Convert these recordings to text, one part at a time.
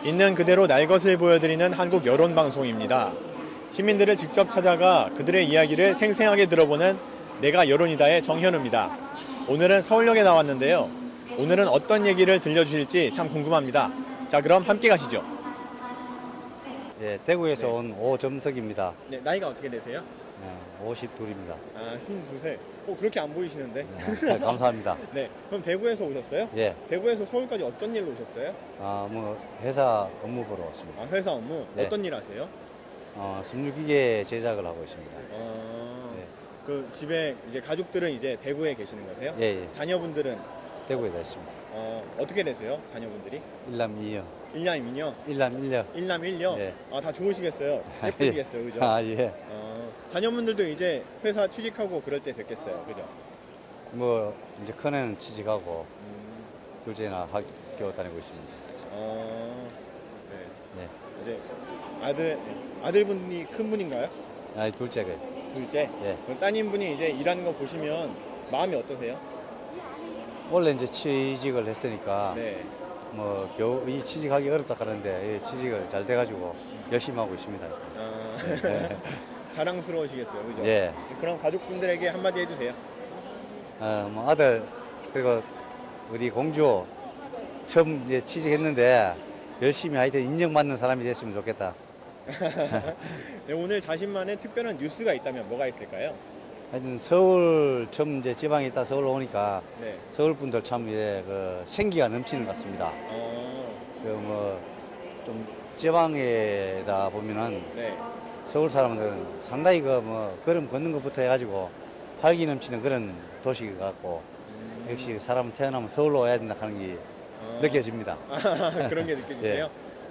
있는 그대로 날 것을 보여드리는 한국 여론방송입니다. 시민들을 직접 찾아가 그들의 이야기를 생생하게 들어보는 내가 여론이다의 정현우입니다. 오늘은 서울역에 나왔는데요. 오늘은 어떤 얘기를 들려주실지 참 궁금합니다. 자, 그럼 함께 가시죠. 예, 대구에서 온 오점석입니다. 네, 나이가 어떻게 되세요? 52입니다. 아, 52세. 그렇게 안 보이시는데. 네, 감사합니다. 네, 그럼 대구에서 오셨어요? 예. 대구에서 서울까지 어떤 일로 오셨어요? 회사 업무 보러 왔습니다. 아, 회사 업무? 네. 어떤 일 하세요? 섬유기계 제작을 하고 있습니다. 예. 그 집에 이제 가족들은 이제 대구에 계시는 거세요? 예, 예. 자녀분들은 대구에 있습니다. 어떻게 되세요? 자녀분들이? 일남2녀. 일남이녀? 일남1녀. 일남일녀? 예. 다 좋으시겠어요. 예쁘시겠어요, 그죠? 예. 자녀분들도 이제 회사 취직하고 그럴 때 됐겠어요, 그죠? 이제 큰애는 취직하고, 둘째나 학교 다니고 있습니다. 네. 예. 이제 아들분이 큰 분인가요? 둘째가. 둘째? 예. 그럼 따님분이 이제 일하는 거 보시면 마음이 어떠세요? 원래 이제 취직을 했으니까, 네. 겨우 이 취직하기 어렵다 하는데, 취직을 잘 돼가지고 열심히 하고 있습니다. 네. 자랑스러우시겠어요, 그죠? 예. 그럼 가족분들에게 한마디 해주세요. 아들, 그리고 우리 공주 처음 이제 취직했는데 열심히 하여튼 인정받는 사람이 됐으면 좋겠다. 네, 오늘 자신만의 특별한 뉴스가 있다면 뭐가 있을까요? 하여튼 서울 처음 이제 지방에 있다 서울 오니까 네. 서울 분들 참 생기가 넘치는 것 같습니다. 좀 지방에다 보면은 네. 서울 사람들은 상당히 걸음 걷는 것부터 해가지고 활기 넘치는 그런 도시 같고 역시 사람은 태어나면 서울로 와야 된다 하는 게 느껴집니다. 그런 게 느껴지세요? 예.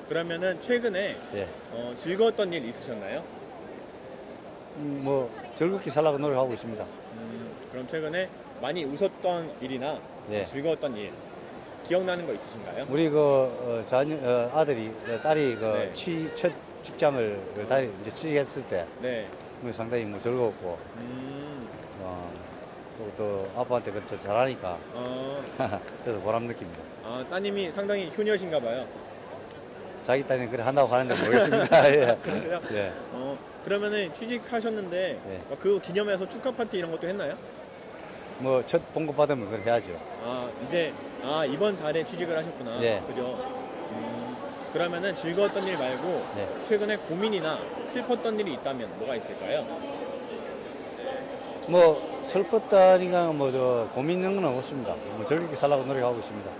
그러면은 최근에 예. 즐거웠던 일 있으셨나요? 즐겁게 살라고 노력하고 있습니다. 그럼 최근에 많이 웃었던 일이나 예. 즐거웠던 일 기억나는 거 있으신가요? 우리 딸이 네. 첫 직장을 딸이 이제 취직했을 때 네. 상당히 즐거웠고 또 아빠한테 그저 잘하니까 저도 보람 느낍니다. 따님이 상당히 효녀신가 봐요. 자기 딸이 그래 한다고 하는데 모르겠습니다. 예. 그러세요? 예. 그러면은 취직하셨는데 예. 그 기념해서 축하 파티 이런 것도 했나요? 첫 봉급 받으면 그렇게 해야죠. 이제 이번 달에 취직을 하셨구나. 예. 그죠? 그러면은 즐거웠던 일 말고 예. 최근에 고민이나 슬펐던 일이 있다면 뭐가 있을까요? 슬펐다니까 고민 있는 건 없습니다. 즐겁게 살라고 노력하고 있습니다.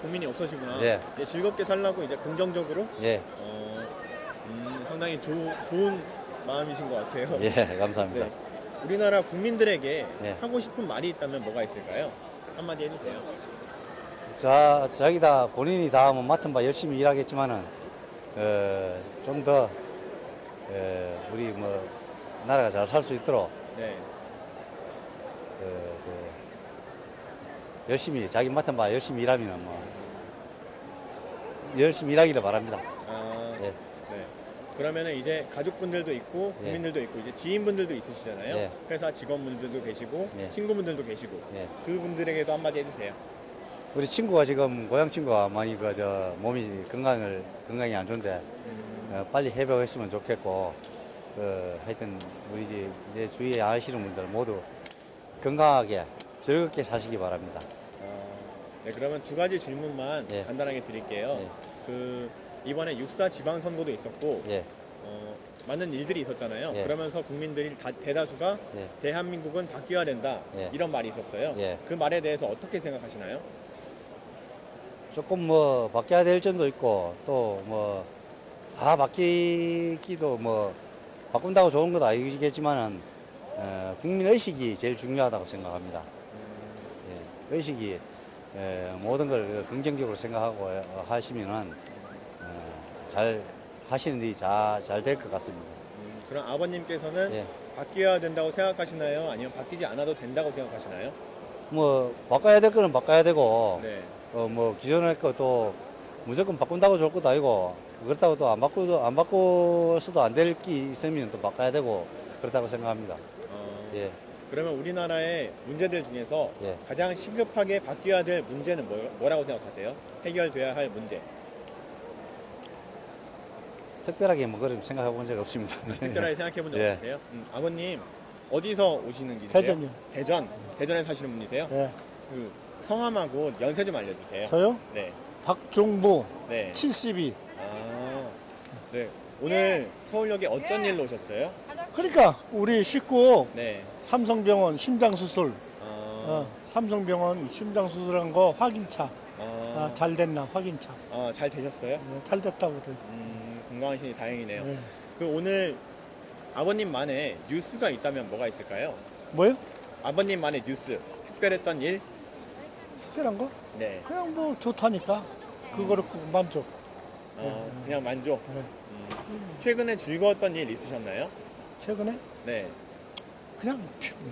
고민이 없으시구나. 예. 이제 즐겁게 살라고 이제 긍정적으로? 예. 상당히 좋은 마음이신 것 같아요. 예, 감사합니다. 네. 우리나라 국민들에게 예. 하고 싶은 말이 있다면 뭐가 있을까요? 한마디 해주세요. 자기 다 본인이 다 맡은 바 열심히 일하겠지만은 좀 더 우리 나라가 잘 살 수 있도록 네. 열심히 자기 맡은 바 열심히 일하면은 열심히 일하기를 바랍니다. 예. 네. 그러면은 이제 가족분들도 있고 국민들도 있고 이제 지인분들도 있으시잖아요. 예. 회사 직원분들도 계시고 예. 친구분들도 계시고 예. 그분들에게도 한마디 해주세요. 우리 친구가 지금 고향 친구가 많이 몸이 건강이 안 좋은데 빨리 회복했으면 좋겠고 하여튼 우리 이제 주위에 아시는 분들 모두 건강하게 즐겁게 사시기 바랍니다. 네, 그러면 두 가지 질문만 예. 간단하게 드릴게요. 예. 이번에 6.4 지방선거도 있었고 예. 많은 일들이 있었잖아요. 예. 그러면서 국민들이 대다수가 예. 대한민국은 바뀌어야 된다 예. 이런 말이 있었어요. 예. 그 말에 대해서 어떻게 생각하시나요? 조금 바뀌어야 될 점도 있고 또 다 바뀌기도 바꾼다고 좋은 것도 아니겠지만은 국민 의식이 제일 중요하다고 생각합니다. 예. 의식이 모든 걸 긍정적으로 생각하고 하시면은 잘 하시는 일이 잘 될 것 같습니다. 그럼 아버님께서는 예. 바뀌어야 된다고 생각하시나요? 아니면 바뀌지 않아도 된다고 생각하시나요? 바꿔야 될 거는 바꿔야 되고 네. 기존의 것도 무조건 바꾼다고 좋을 것도 아니고 그렇다고 또 안 바꿔서도 안 될 게 있으면 또 바꿔야 되고 그렇다고 생각합니다. 예. 그러면 우리나라의 문제들 중에서 예. 가장 시급하게 바뀌어야 될 문제는 뭐라고 생각하세요? 해결돼야 할 문제. 특별하게 뭐 그런 생각해 본 적 없습니다. 특별하게 생각해 본 적 예. 없으세요? 아버님 어디서 오시는 길이세요? 대전이요. 대전. 대전에 사시는 분이세요? 예. 그 성함하고 연세 좀 알려주세요. 저요? 네. 박종보 네. 72. 아, 네. 오늘 서울역에 어쩐 일로 오셨어요? 그러니까 우리 식구 네. 삼성병원 심장수술, 아, 삼성병원 심장수술한 거 확인차. 아, 잘 됐나 확인차. 잘 되셨어요? 잘 됐다고 그래. 건강하시니 다행이네요. 네. 그 오늘 아버님만의 뉴스가 있다면 뭐가 있을까요? 뭐요? 아버님만의 뉴스, 특별했던 일? 특별한 거? 네. 그냥 뭐 좋다니까. 그거를 만족. 그냥 만족. 네. 최근에 즐거웠던 일 있으셨나요? 최근에 네. 그냥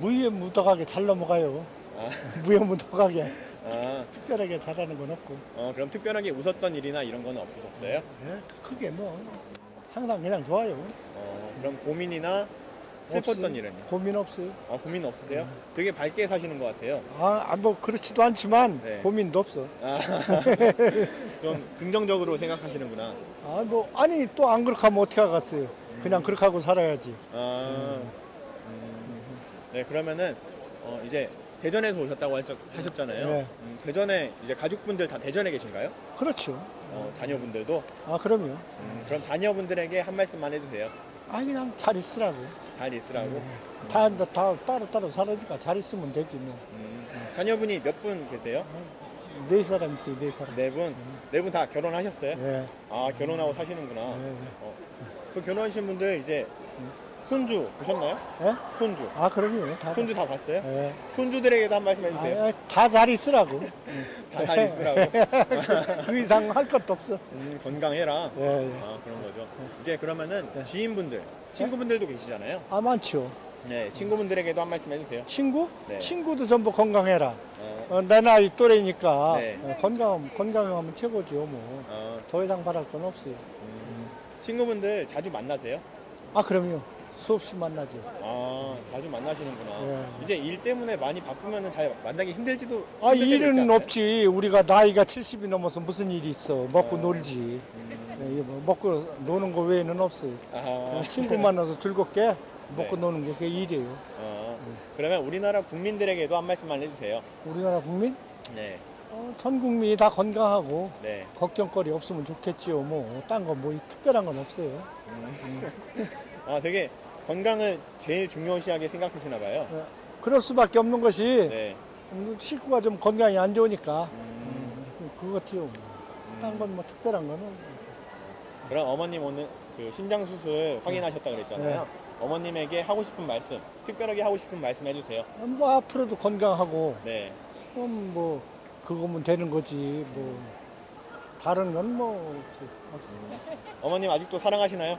무유무덕하게 잘 넘어가요. 아, 무유무덕하게 아, 특별하게 잘하는 건 없고. 그럼 특별하게 웃었던 일이나 이런 거는 없으셨어요? 예, 크게 뭐 항상 그냥 좋아요. 그럼 고민이나 슬펐던 없어요. 일은요? 고민 없어요. 고민 없으세요? 되게 밝게 사시는 것 같아요. 뭐 그렇지도 않지만 네. 고민도 없어. 아, 좀 긍정적으로 생각하시는구나. 아니 또 안 그렇게 하면 어떻게 하겠어요. 그냥 그렇게 하고 살아야지. 네, 그러면은 이제 대전에서 오셨다고 하셨잖아요. 네. 대전에 이제 가족분들 다 대전에 계신가요? 그렇죠. 자녀분들도? 그럼요. 그럼 자녀분들에게 한 말씀만 해주세요. 그냥 잘 있으라고. 잘 있으라고. 다 따로 살으니까 잘 있으면 되지 뭐. 자녀분이 몇 분 계세요? 4사람 있어요, 4사람. 네 분? 네 분 다 결혼하셨어요? 예. 결혼하고 사시는구나. 예. 그 결혼하신 분들 이제 손주 보셨나요? 예? 손주. 그럼요. 다. 손주 다 봤어요? 예. 손주들에게도 한 말씀 해주세요. 다 잘 있으라고. 다 잘 있으라고. 그 이상 할 것도 없어. 건강해라. 예, 예. 그런 거죠. 이제 그러면은 지인분들, 친구분들도 계시잖아요. 많죠. 네, 친구분들에게도 한 말씀 해주세요. 친구? 네. 친구도 전부 건강해라. 내 나이 또래니까 네. 건강하면 최고죠. 뭐. 더 이상 바랄 건 없어요. 친구분들 자주 만나세요? 그럼요. 수없이 만나죠. 자주 만나시는구나. 네. 이제 일 때문에 많이 바쁘면 잘 만나기 힘들지도 힘들 때도 있지 일은 않나요? 없지. 우리가 나이가 70이 넘어서 무슨 일이 있어. 먹고 놀지. 이게 뭐 먹고 노는 거 외에는 없어요. 그냥 친구 만나서 즐겁게 먹고 네. 노는 게 그게 일이에요. 그러면 우리나라 국민들에게도 한 말씀만 해주세요. 우리나라 국민? 네. 전 국민이 다 건강하고 네. 걱정거리 없으면 좋겠지요. 뭐 딴 거 뭐 특별한 건 없어요. 되게 건강을 제일 중요시하게 생각하시나 봐요. 그럴 수밖에 없는 것이 네. 식구가 좀 건강이 안 좋으니까 그것이요. 딴 건 뭐 특별한 거는 그럼 어머님 오늘 그 심장 수술 확인하셨다 그랬잖아요. 네. 어머님에게 하고 싶은 말씀, 특별하게 하고 싶은 말씀 해주세요. 뭐 앞으로도 건강하고 네. 뭐 그거면 되는 거지. 뭐 다른 건 뭐 없어요. 어머님 아직도 사랑하시나요?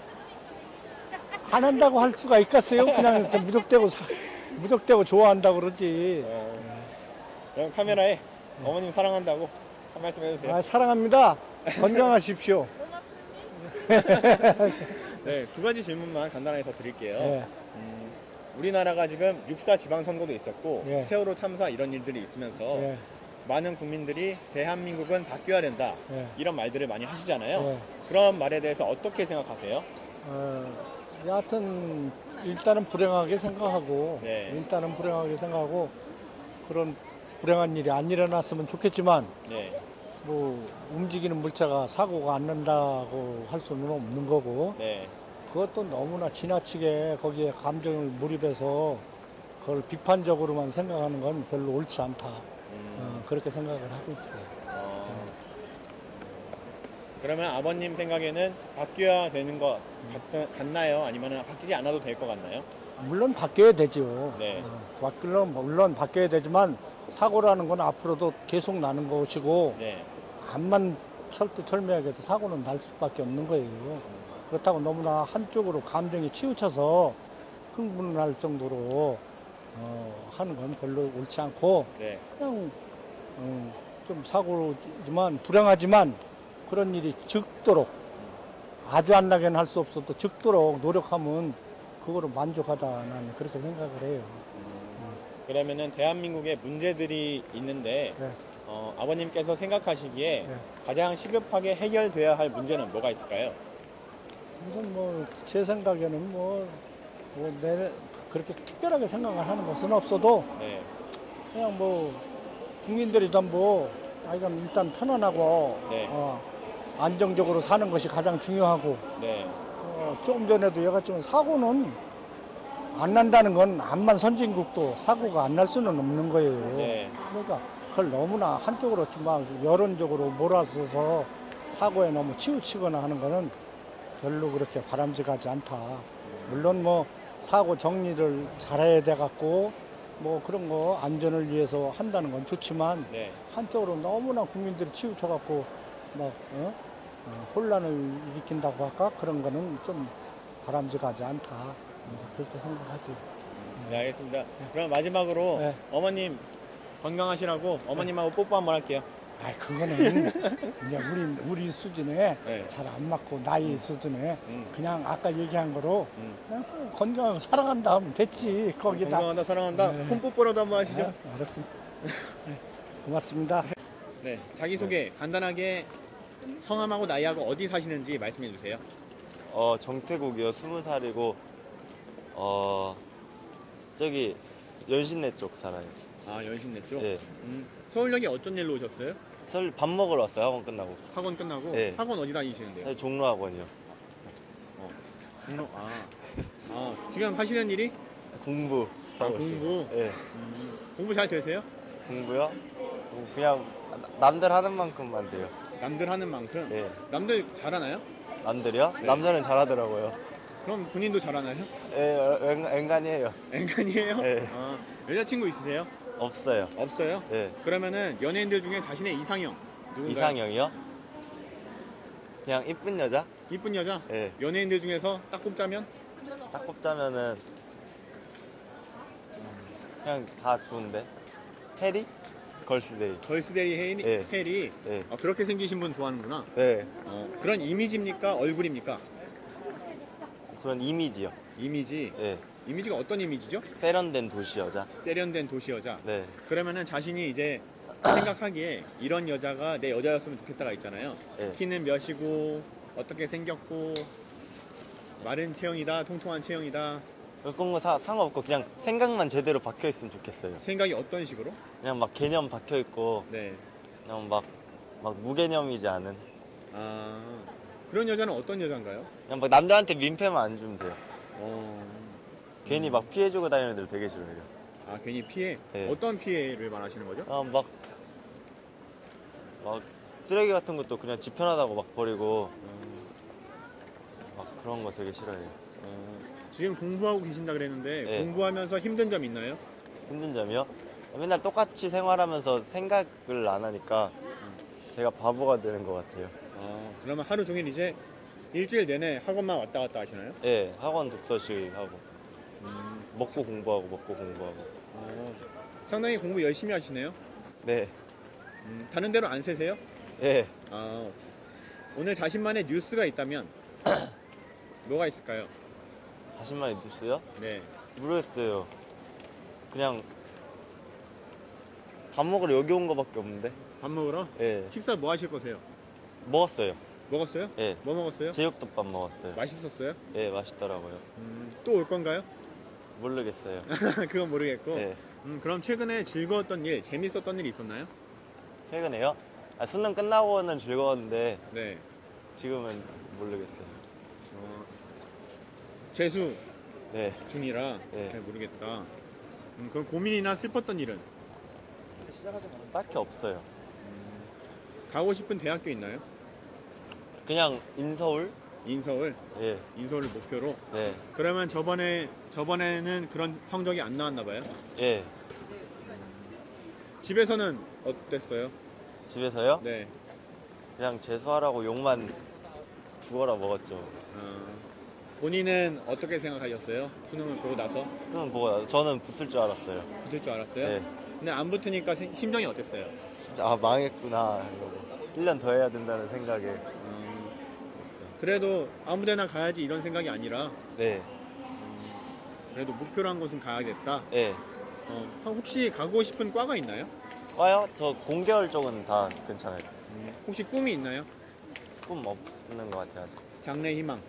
안 한다고 할 수가 있겠어요? 그냥 좀 무턱대고 좋아한다고 그러지. 그럼 카메라에 어머님 사랑한다고 한 말씀 해주세요. 사랑합니다. 건강하십시오. 네, 두 가지 질문만 간단하게 더 드릴게요. 예. 우리나라가 지금 6.4 지방선거도 있었고 예. 세월호 참사 이런 일들이 있으면서 예. 많은 국민들이 대한민국은 바뀌어야 된다 예. 이런 말들을 많이 하시잖아요. 예. 그런 말에 대해서 어떻게 생각하세요? 여하튼 일단은 불행하게 생각하고 네. 그런 불행한 일이 안 일어났으면 좋겠지만 네, 뭐 움직이는 물체가 사고가 안 난다고 할 수는 없는 거고 네, 그것도 너무나 지나치게 거기에 감정을 몰입해서 그걸 비판적으로만 생각하는 건 별로 옳지 않다. 그렇게 생각을 하고 있어요. 그러면 아버님 생각에는 바뀌어야 되는 것 같나요? 아니면 바뀌지 않아도 될 것 같나요? 물론 바뀌어야 되죠. 네. 물론 바뀌어야 되지만 사고라는 건 앞으로도 계속 나는 것이고 네. 암만 철두철미하게도 사고는 날 수밖에 없는 거예요. 그렇다고 너무나 한쪽으로 감정이 치우쳐서 흥분할 정도로 하는 건 별로 옳지 않고 네. 그냥 좀 사고지만 불행하지만 그런 일이 적도록 아주 안 나게는 할 수 없어도 적도록 노력하면 그거로 만족하다 나는 그렇게 생각을 해요. 그러면은 대한민국에 문제들이 있는데 네. 아버님께서 생각하시기에 네. 가장 시급하게 해결돼야 할 문제는 뭐가 있을까요? 우선 뭐 제 생각에는 내 그렇게 특별하게 생각을 하는 것은 없어도 네. 그냥 뭐 국민들이 전부 아이가 일단 편안하고 네. 안정적으로 사는 것이 가장 중요하고 네. 조금 전에도 얘가 좀 사고는 안 난다는 건 암만 선진국도 사고가 안 날 수는 없는 거예요. 네. 그러니까 그걸 너무나 한쪽으로 막 여론적으로 몰아서서 사고에 너무 치우치거나 하는 거는 별로 그렇게 바람직하지 않다. 물론 뭐 사고 정리를 잘해야 돼 갖고 뭐 그런 거 안전을 위해서 한다는 건 좋지만 네. 한쪽으로 너무나 국민들이 치우쳐 갖고 막 혼란을 일으킨다고 할까 그런 거는 좀 바람직하지 않다. 이제 그렇게 생각하지. 네, 알겠습니다. 그럼 마지막으로 네. 어머님 건강하시라고 어머님하고 뽀뽀 한번 할게요. 아, 그거는 이제 우리 수준에 네. 잘 안 맞고 나이 수준에 음. 그냥 아까 얘기한 거로 음. 그냥 건강하게 살아간다 하면 됐지. 거기다. 건강하다 사랑한다. 네. 손뽀뽀라도 한번 하시죠. 알았습니다. 네, 고맙습니다. 네, 자기소개 간단하게 성함하고 나이하고 어디 사시는지 말씀해 주세요. 정태국이요. 20살이고 저기 연신내 쪽 살아요. 아, 연신내 쪽? 예. 서울역에 어쩐 일로 오셨어요? 밥 먹으러 왔어요. 학원 끝나고. 학원 끝나고? 네. 학원 어디 다니시는데요? 네, 종로학원이요. 지금 하시는 일이? 공부. 하고 공부? 있어요. 예. 공부 잘 되세요? 공부요? 그냥 남들 하는 만큼만 돼요. 남들 하는 만큼? 예. 남들 잘하나요? 남들이요? 남자는 잘하더라고요. 그럼 본인도 잘하나요? 예, 앵간이에요. 앵간이에요? 네. 여자친구 있으세요? 없어요. 없어요? 예. 그러면은 연예인들 중에 자신의 이상형 누군가요? 이상형이요? 그냥 이쁜 여자? 이쁜 여자? 예. 연예인들 중에서 딱 꼽자면? 딱 꼽자면은 그냥 다 좋은데. 해리? 걸스데이. 걸스데이 예. 해리? 예. 그렇게 생기신 분 좋아하는구나. 네. 그런 이미지입니까? 얼굴입니까? 그런 이미지요. 이미지? 네. 이미지가 어떤 이미지죠? 세련된 도시 여자. 세련된 도시 여자. 네. 그러면은 자신이 이제 생각하기에 이런 여자가 내 여자였으면 좋겠다가 있잖아요. 네. 키는 몇이고 어떻게 생겼고 마른 체형이다, 통통한 체형이다. 그런 거 상관없고 그냥 생각만 제대로 박혀 있으면 좋겠어요. 생각이 어떤 식으로? 그냥 막 개념 박혀 있고 네. 그냥 막 무개념이지 않은. 그런 여자는 어떤 여잔가요? 그냥 막 남들한테 민폐만 안 주면 돼요. 어, 괜히 막 피해주고 다니는 애들 되게 싫어해요. 괜히 피해? 네. 어떤 피해를 말하시는 거죠? 막 쓰레기 같은 것도 그냥 지 편하다고 막 버리고 막 그런 거 되게 싫어해요. 지금 공부하고 계신다 그랬는데 네. 공부하면서 힘든 점 있나요? 힘든 점이요? 맨날 똑같이 생활하면서 생각을 안 하니까 제가 바보가 되는 것 같아요. 그러면 하루 종일 이제 일주일 내내 학원만 왔다 갔다 하시나요? 예, 학원 독서실 하고 먹고 공부하고 먹고 공부하고. 상당히 공부 열심히 하시네요. 네, 다른 데로 안 세세요? 예. 오늘 자신만의 뉴스가 있다면 뭐가 있을까요? 자신만의 뉴스요? 네. 모르겠어요. 그냥 밥 먹으러 여기 온 거밖에 없는데. 밥 먹으러? 예, 식사 뭐 하실 거세요? 먹었어요. 먹었어요? 예, 뭐 먹었어요? 제육덮밥 먹었어요. 맛있었어요? 예, 맛있더라고요. 또 올 건가요? 모르겠어요. 그건 모르겠고. 예, 그럼 최근에 즐거웠던 일, 재밌었던 일 있었나요? 최근에요? 수능 끝나고는 즐거웠는데 네. 지금은 모르겠어요. 재수 네, 중이라 네. 잘 모르겠다. 그럼 고민이나 슬펐던 일은? 딱히 없어요. 가고 싶은 대학교 있나요? 그냥 인서울? 인서울? 예, 인서울을 목표로? 네, 그러면 저번에는 그런 성적이 안 나왔나 봐요? 예. 집에서는 어땠어요? 집에서요? 네. 그냥 재수하라고 욕만 죽어라 먹었죠. 본인은 어떻게 생각하셨어요? 수능을 보고 나서? 수능 보고 저는 붙을 줄 알았어요. 붙을 줄 알았어요? 네. 근데 안 붙으니까 심정이 어땠어요? 진짜 망했구나 이러고 1년 더 해야 된다는 생각에. 그래도 아무데나 가야지 이런 생각이 아니라 네, 그래도 목표로 한 곳은 가야겠다. 네. 혹시 가고 싶은 과가 있나요? 과요? 저 공계열 쪽은 다 괜찮아요. 혹시 꿈이 있나요? 꿈 없는 것 같아요 아직. 장래 희망.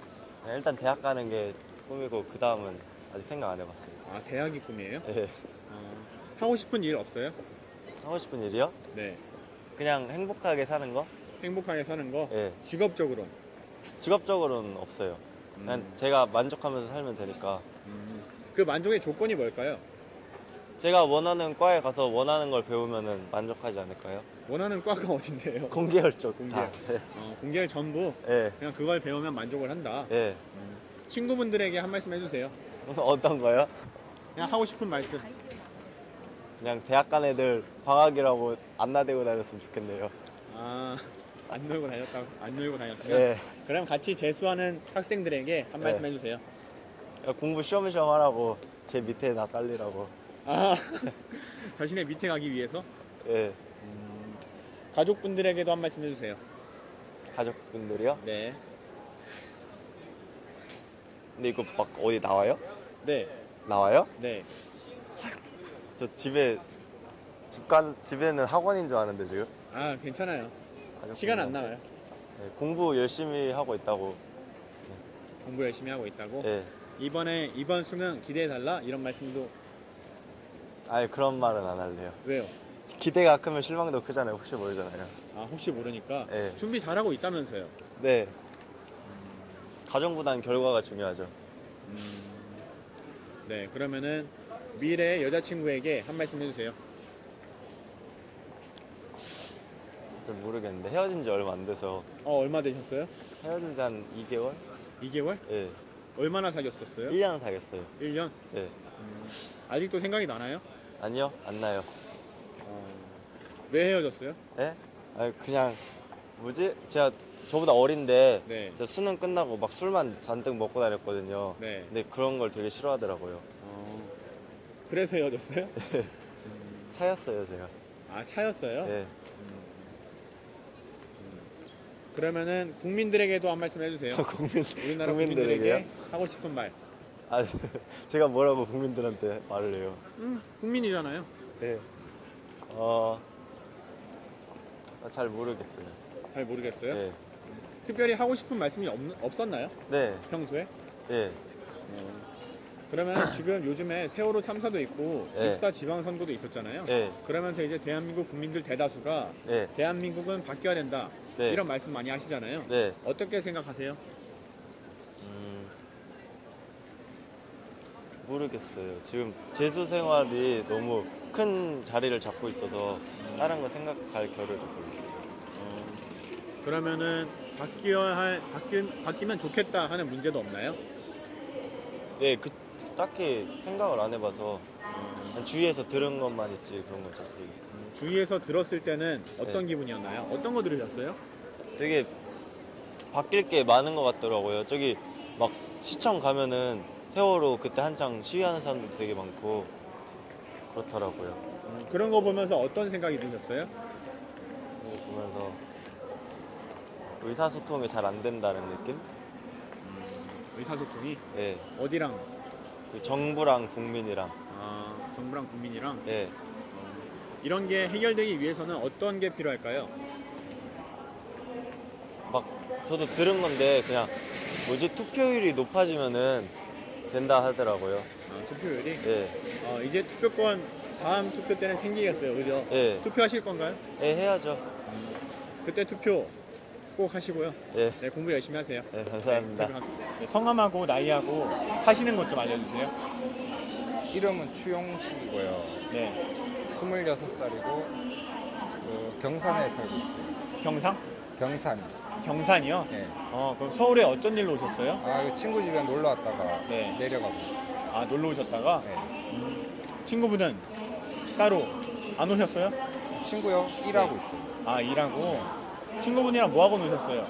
일단 대학 가는 게 꿈이고 그 다음은 아직 생각 안 해봤어요. 아, 대학이 꿈이에요? 예. 하고 싶은 일 없어요? 하고 싶은 일이요? 네. 그냥 행복하게 사는 거? 행복하게 사는 거? 예. 직업적으로? 직업적으로는 없어요. 그냥 제가 만족하면서 살면 되니까. 그 만족의 조건이 뭘까요? 제가 원하는 과에 가서 원하는 걸 배우면은 만족하지 않을까요? 원하는 과가 어딘데요? 공계열 쪽 공계열. 다. 예. 공계열 전부 예. 그냥 그걸 배우면 만족을 한다. 예. 친구분들에게 한 말씀 해주세요. 어떤 거요? 그냥 하고 싶은 말씀. 그냥 대학 간 애들 방학이라고 안 나대고 다녔으면 좋겠네요. 아, 안 놀고 다녔다고? 안 놀고 다녔으면? 예. 그럼 같이 재수하는 학생들에게 한 말씀 네. 해주세요. 공부 쉬엄쉬엄 하라고 제 밑에 나 깔리라고. 아, 자신의 밑에 가기 위해서? 예. 가족분들에게도 한 말씀 해주세요. 가족분들이요? 네. 근데 이거 막 어디 나와요? 네. 나와요? 네. 저 집에는 학원인 줄 아는데 지금. 아, 괜찮아요. 가족분들한테. 시간 안 나와요. 네, 공부 열심히 하고 있다고. 공부 열심히 하고 있다고. 예. 이번 수능 기대해달라? 이런 말씀도. 아니 그런 말은 안 할래요. 왜요? 기대가 크면 실망도 크잖아요. 혹시 모르잖아요. 아, 혹시 모르니까. 네. 준비 잘하고 있다면서요. 네. 가정보다는 결과가 중요하죠. 네, 그러면은 미래의 여자친구에게 한 말씀 해주세요. 잘 모르겠는데 헤어진 지 얼마 안 돼서. 얼마 되셨어요? 헤어진 지 한 2개월? 2개월? 예. 얼마나 사귀었었어요? 1년 사귀었어요. 1년? 예. 아직도 생각이 나나요? 아니요, 안 나요. 왜 헤어졌어요? 예? 아니 그냥 뭐지? 제가 저보다 어린데 네. 제가 수능 끝나고 막 술만 잔뜩 먹고 다녔거든요. 네. 근데 그런 걸 되게 싫어하더라고요. 그래서 헤어졌어요? 차였어요, 제가. 아, 차였어요? 예. 그러면은 국민들에게도 한 말씀 해주세요. 우리나라 국민들에게 국민들에게요? 하고 싶은 말. 아, 제가 뭐라고 국민들한테 말을 해요. 국민이잖아요. 예. 잘 모르겠어요. 잘 모르겠어요. 예. 특별히 하고 싶은 말씀이 없었나요? 네. 평소에? 예. 그러면 지금 요즘에 세월호 참사도 있고 네. 6.4 지방선거도 있었잖아요. 예. 그러면서 이제 대한민국 국민들 대다수가 예. 대한민국은 바뀌어야 된다. 네. 이런 말씀 많이 하시잖아요. 네. 어떻게 생각하세요? 모르겠어요. 지금 재수 생활이 너무 큰 자리를 잡고 있어서 다른 거 생각할 겨를도 별로 없어요. 그러면은 바뀌면 좋겠다 하는 문제도 없나요? 네, 딱히 생각을 안 해봐서 그냥 주위에서 들은 것만 있지 그런 건 잘 모르겠어요. 주위에서 들었을 때는 어떤 네. 기분이었나요? 어떤 거 들으셨어요? 되게 바뀔 게 많은 것 같더라고요. 저기 막 시청 가면은 세월호 그때 한창 시위하는 사람들 되게 많고 그렇더라고요. 그런 거 보면서 어떤 생각이 드셨어요? 그거 보면서 의사소통이 잘 안 된다는 느낌? 의사소통이 예. 어디랑? 그 정부랑 국민이랑. 정부랑 국민이랑 예. 이런 게 해결되기 위해서는 어떤 게 필요할까요? 막 저도 들은 건데 그냥 뭐지 투표율이 높아지면은 된다 하더라고요. 투표율이? 예. 이제 투표권 다음 투표 때는 생기겠어요, 그죠? 예. 투표하실 건가요? 예, 해야죠. 그때 투표 꼭 하시고요. 예. 네, 공부 열심히 하세요. 네, 감사합니다. 네, 성함하고 나이하고 사시는 곳 좀 알려주세요. 이름은 추용식이고요. 네. 26살이고 경산에 살고 있어요. 경상? 경산. 경산이요? 네. 그럼 서울에 어쩐 일로 오셨어요? 이거 친구 집에 놀러 왔다가 네. 내려가고 있어요. 놀러 오셨다가 네. 친구분은 따로 안 오셨어요? 친구요? 일하고 있어요. 일하고 친구분이랑 뭐 하고 노셨어요?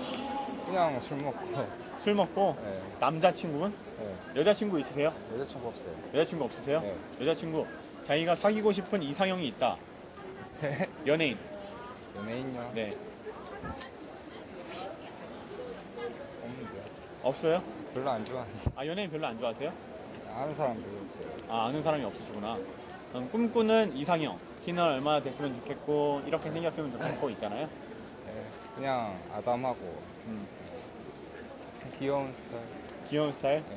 그냥 술 먹고. 술 먹고 네. 남자친구분? 네. 여자친구 있으세요? 여자친구 없어요. 여자친구 없으세요? 네. 여자친구 자기가 사귀고 싶은 이상형이 있다. 연예인. 연예인요? 네. 없는데요. 없어요? 별로 안 좋아하는데. 연예인 별로 안 좋아하세요? 아는 사람 별로 없어요. 아는 사람이 없으시구나. 꿈꾸는 이상형. 키는 얼마나 됐으면 좋겠고 이렇게 생겼으면 좋겠고 있잖아요. 네. 그냥 아담하고 음. 귀여운 스타일. 귀여운 스타일? 네.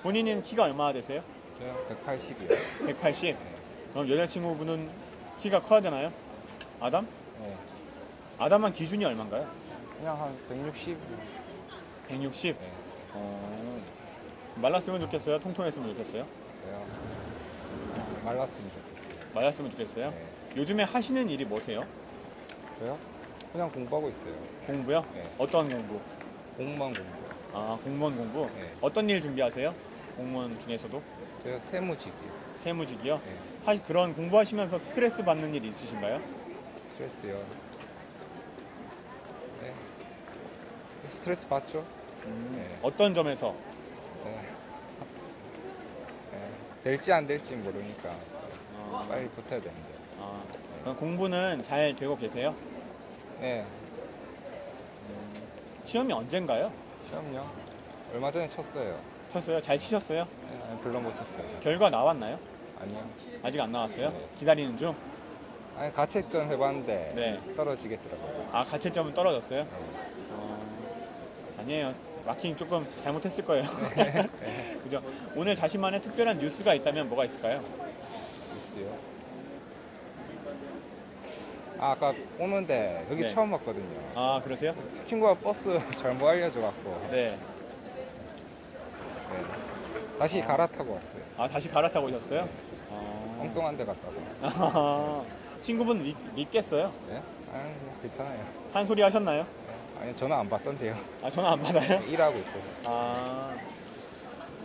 본인은 키가 얼마나 되세요? 저요 180이요. 180? 네. 그럼 여자친구분은 키가 커야 되나요? 아담? 네. 아담한 기준이 얼마인가요? 그냥 한 160. 160? 네. 말랐으면 좋겠어요? 통통했으면 좋겠어요? 저요 말랐으면 좋겠어요. 말랐으면 좋겠어요? 네. 요즘에 하시는 일이 뭐세요? 저요? 그냥 공부하고 있어요. 공부요? 네. 어떤 공부? 공무원 공부. 아, 공무원 공부? 네. 어떤 일 준비하세요? 공무원 중에서도? 저요 세무직이요. 세무직이요? 네. 그런 공부하시면서 스트레스 받는 일 있으신가요? 스트레스요. 네. 스트레스 받죠? 네. 어떤 점에서? 네. 네. 될지 안 될지 모르니까 빨리 붙어야 되는데. 그럼 공부는 잘 되고 계세요? 네. 시험이 언젠가요? 시험요? 얼마 전에 쳤어요. 쳤어요? 잘 치셨어요? 네, 별로 못 쳤어요. 결과 나왔나요? 아니요. 아직 안 나왔어요? 네. 기다리는 중? 아니 가채점 해봤는데 네. 떨어지겠더라고요. 아, 가채점은 떨어졌어요? 네. 아니에요. 마킹 조금 잘못했을 거예요. 그죠? 오늘 자신만의 특별한 뉴스가 있다면 뭐가 있을까요? 뉴스요? 아, 아까 오는데 여기 네. 처음 왔거든요. 아, 그러세요? 친구가 버스 잘못 알려줘갖고 네. 네. 다시 갈아타고 왔어요. 아, 다시 갈아타고 오셨어요? 엉뚱한 데 갔다고. 친구분 믿겠어요? 네? 아니 뭐 괜찮아요. 한 소리 하셨나요? 네. 아니 전화 안 받던데요. 아, 전화 안 받아요? 일하고 있어요. 아,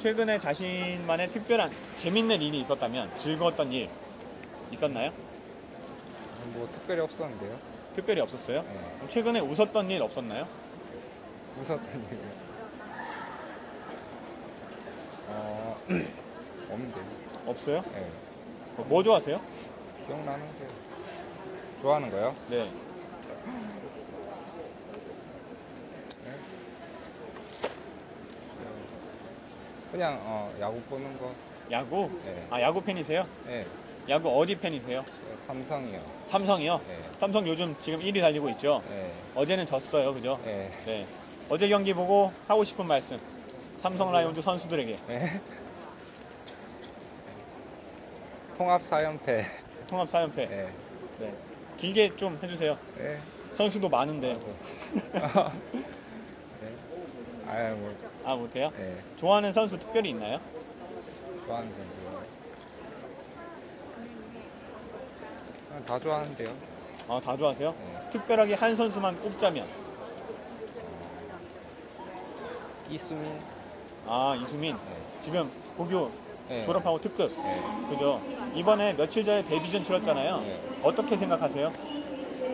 최근에 자신만의 특별한 재밌는 일이 있었다면 즐거웠던 일 있었나요? 뭐 특별히 없었는데요. 특별히 없었어요? 네. 그럼 최근에 웃었던 일 없었나요? 웃었던 일이요. 없는데. 없어요? 네. 뭐 좋아하세요? 기억나는 게 좋아하는 거요? 네. 그냥 야구 보는 거. 야구? 네. 아, 야구 팬이세요? 네. 야구 어디 팬이세요? 삼성이요. 삼성이요? 네. 삼성 요즘 지금 1위 달리고 있죠? 네. 어제는 졌어요, 그죠? 네. 네. 어제 경기 보고 하고 싶은 말씀. 삼성 라이온즈 선수들에게. 네. 통합 4연패. 통합 4연패. 네. 네. 길게 좀 해주세요. 네. 선수도 많은데. 네. 아유, 뭐, 아, 못해요? 네. 좋아하는 선수 특별히 있나요? 좋아하는 선수. 다 좋아하는데요. 아, 다 좋아하세요? 네. 특별하게 한 선수만 꼽자면. 이수민. 아, 이수민. 네. 지금 고교 네. 졸업하고 특급. 네. 그죠? 이번에 며칠 전에 데뷔전 치렀잖아요. 네. 어떻게 생각하세요?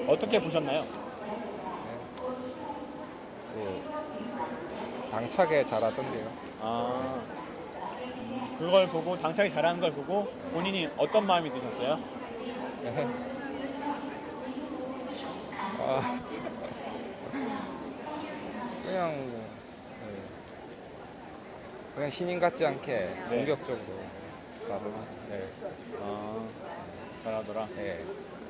어떻게 보셨나요? 당차게 잘하던데요. 아, 그걸 보고 당차게 잘하는 걸 보고 본인이 어떤 마음이 드셨어요? 네. 아, 그냥 뭐, 네. 그냥 신인 같지 않게 네. 공격적으로 잘하더라. 네. 아, 잘하더라. 네.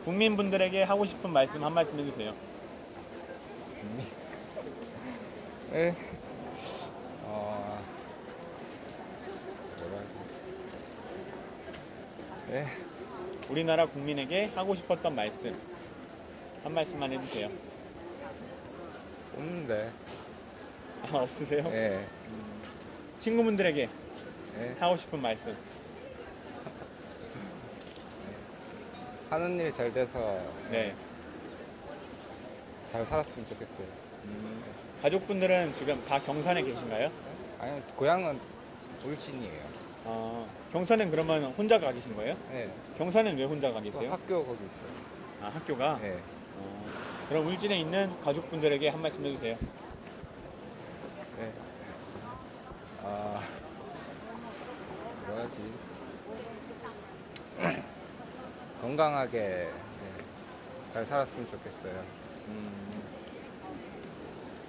국민분들에게 하고 싶은 말씀 한 말씀 해주세요. 네. 뭐라 하지? 네. 우리나라 국민에게 하고 싶었던 말씀 한 말씀만 해주세요. 없는데. 아, 없으세요? 네. 친구분들에게 네. 하고 싶은 말씀. 하는 일 잘 돼서 네. 잘 살았으면 좋겠어요. 가족분들은 지금 다 경산에 계신가요? 아니 고향은 울진이에요. 아, 경산은 그러면 혼자 가 계신 거예요? 네. 경산은 왜 혼자 가 또 계세요? 학교 거기 있어요. 아, 학교가? 네. 그럼 울진에 있는 가족분들에게 한 말씀 해주세요. 네. 뭐야지? 건강하게 네, 잘 살았으면 좋겠어요.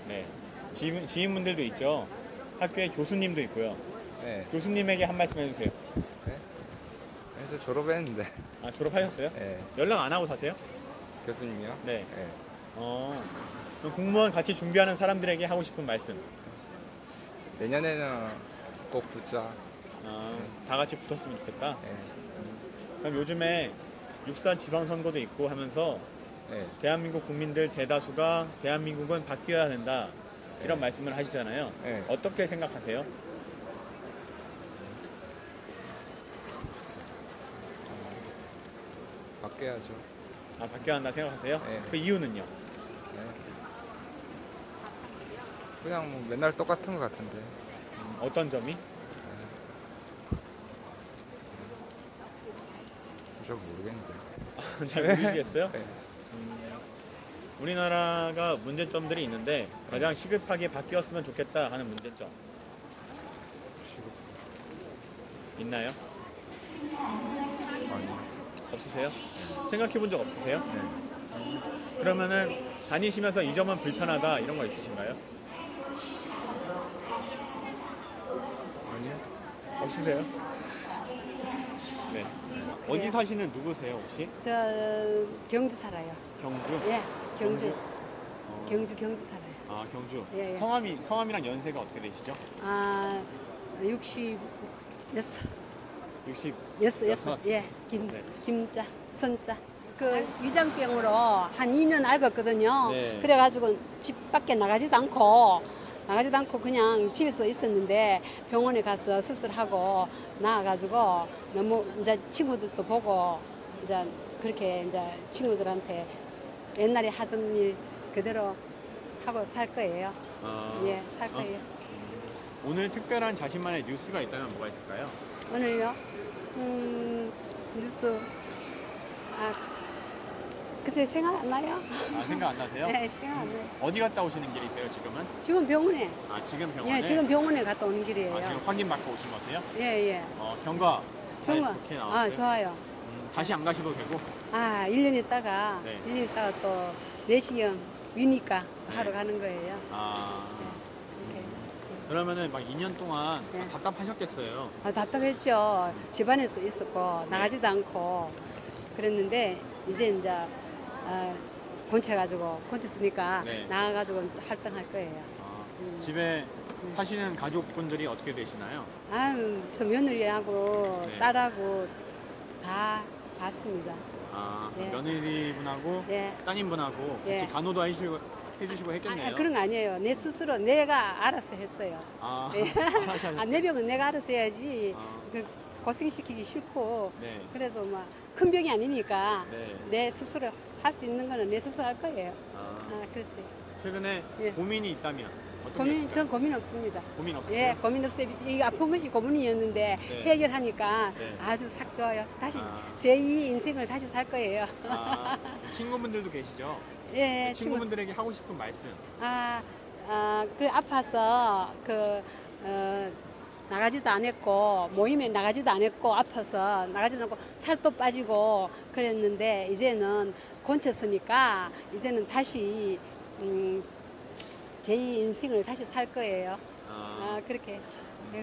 네. 지인분들도 있죠. 학교에 교수님도 있고요. 네. 교수님에게 한 말씀 해주세요. 네. 그래서 졸업했는데. 아, 졸업하셨어요? 네. 연락 안 하고 사세요? 교수님이요? 네. 네. 그럼 공무원 같이 준비하는 사람들에게 하고 싶은 말씀. 내년에는 꼭 붙자. 다 같이 붙었으면 좋겠다. 예. 그럼 요즘에 6.4 지방선거도 있고 하면서 예. 대한민국 국민들 대다수가 대한민국은 바뀌어야 된다 이런 말씀을 하시잖아요. 네. 어떻게 생각하세요? 바뀌어야죠. 바뀌어야 한다 생각하세요? 네. 그 이유는요? 예. 그냥 뭐 맨날 똑같은 것 같은데. 어떤 점이? 좀 모르겠는데. 잘 모르시겠어요? 예. 우리나라가 문제점들이 있는데 가장 시급하게 바뀌었으면 좋겠다 하는 문제점 있나요? 아니. 없으세요? 생각해 본 적 없으세요? 네. 그러면은 다니시면서 이 점은 불편하다 이런 거 있으신가요? 아니요. 없으세요? 네. 어디 사시는 누구세요 혹시? 저 경주 살아요. 경주? 예, 경주. 어. 경주 살아요. 아 경주. 예, 예. 성함이랑 연세가 어떻게 되시죠? 아, 66. 60. 여섯. 예, 네. 김자, 선자. 그 위장병으로 한 2년 앓았거든요. 네. 그래가지고 집 밖에 나가지도 않고 그냥 집에서 있었는데 병원에 가서 수술하고 나와가지고 너무 이제 친구들도 보고 이제 그렇게 이제 친구들한테 옛날에 하던 일 그대로 하고 살 거예요. 예, 살 거예요. 오늘 특별한 자신만의 뉴스가 있다면 뭐가 있을까요? 오늘요? 뉴스. 글쎄 생각 안 나요? 생각 안 나세요? 네, 생각 안 나요. 어디 갔다 오시는 길이세요 지금은? 지금 병원에. 지금 병원에? 예, 지금 병원에 갔다 오는 길이에요. 지금 확인 받고 오신 거세요? 예, 예. 경과 잘 정말. 좋게 나왔어요? 좋아요. 다시 안 가셔도 되고? 1년 있다가, 네. 1년 있다가 또 내시경 위니까 하러 가는 거예요. 이렇게. 그러면은 막 2년 동안 네. 답답하셨겠어요. 답답했죠. 집안에서 있었고, 나가지도 않고 그랬는데, 이제 곤쳐가지고, 곤쳤으니까 네. 나가가지고 이제 활동할 거예요. 집에 사시는 가족분들이 어떻게 되시나요? 저 며느리하고 네. 딸하고 다 봤습니다. 예. 며느리분하고 예. 따님분하고 예. 같이 간호도 해주시고 했겠네요. 그런 거 아니에요. 내 스스로 내가 알아서 했어요. 네. 예. 내 병은 내가 알아서 해야지. 아. 고생시키기 싫고 네. 그래도 큰 병이 아니니까 네. 내 스스로 할 수 있는 거는 내 스스로 할 거예요. 그랬어요. 최근에 예. 고민이 있다면 어떤 게 있을까요? 전 고민 없습니다. 고민 없으세요? 예, 고민 없어요. 이 아픈 것이 고민이었는데 네. 해결하니까 네. 아주 삭 좋아요. 다시 아. 제2 인생을 다시 살 거예요. 친구분들도 계시죠? 예, 친구분들에게 하고 싶은 말씀. 그 아파서 나가지도 안 했고 모임에 나가지도 안 했고 아파서 나가지도 않고 살도 빠지고 그랬는데 이제는 곤쳤으니까 이제는 다시 제2 인생을 다시 살 거예요. 그렇게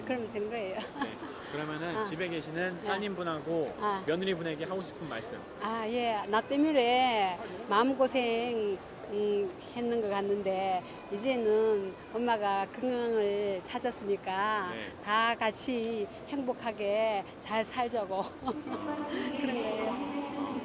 그러면 되는 거예요. 네. 그러면은 집에 계시는 네. 따님분하고 아. 며느리분에게 하고 싶은 말씀. 예. 나 때문에 마음고생 했는 것 같는데 이제는 엄마가 건강을 찾았으니까 네. 다 같이 행복하게 잘 살자고 그런 거예요.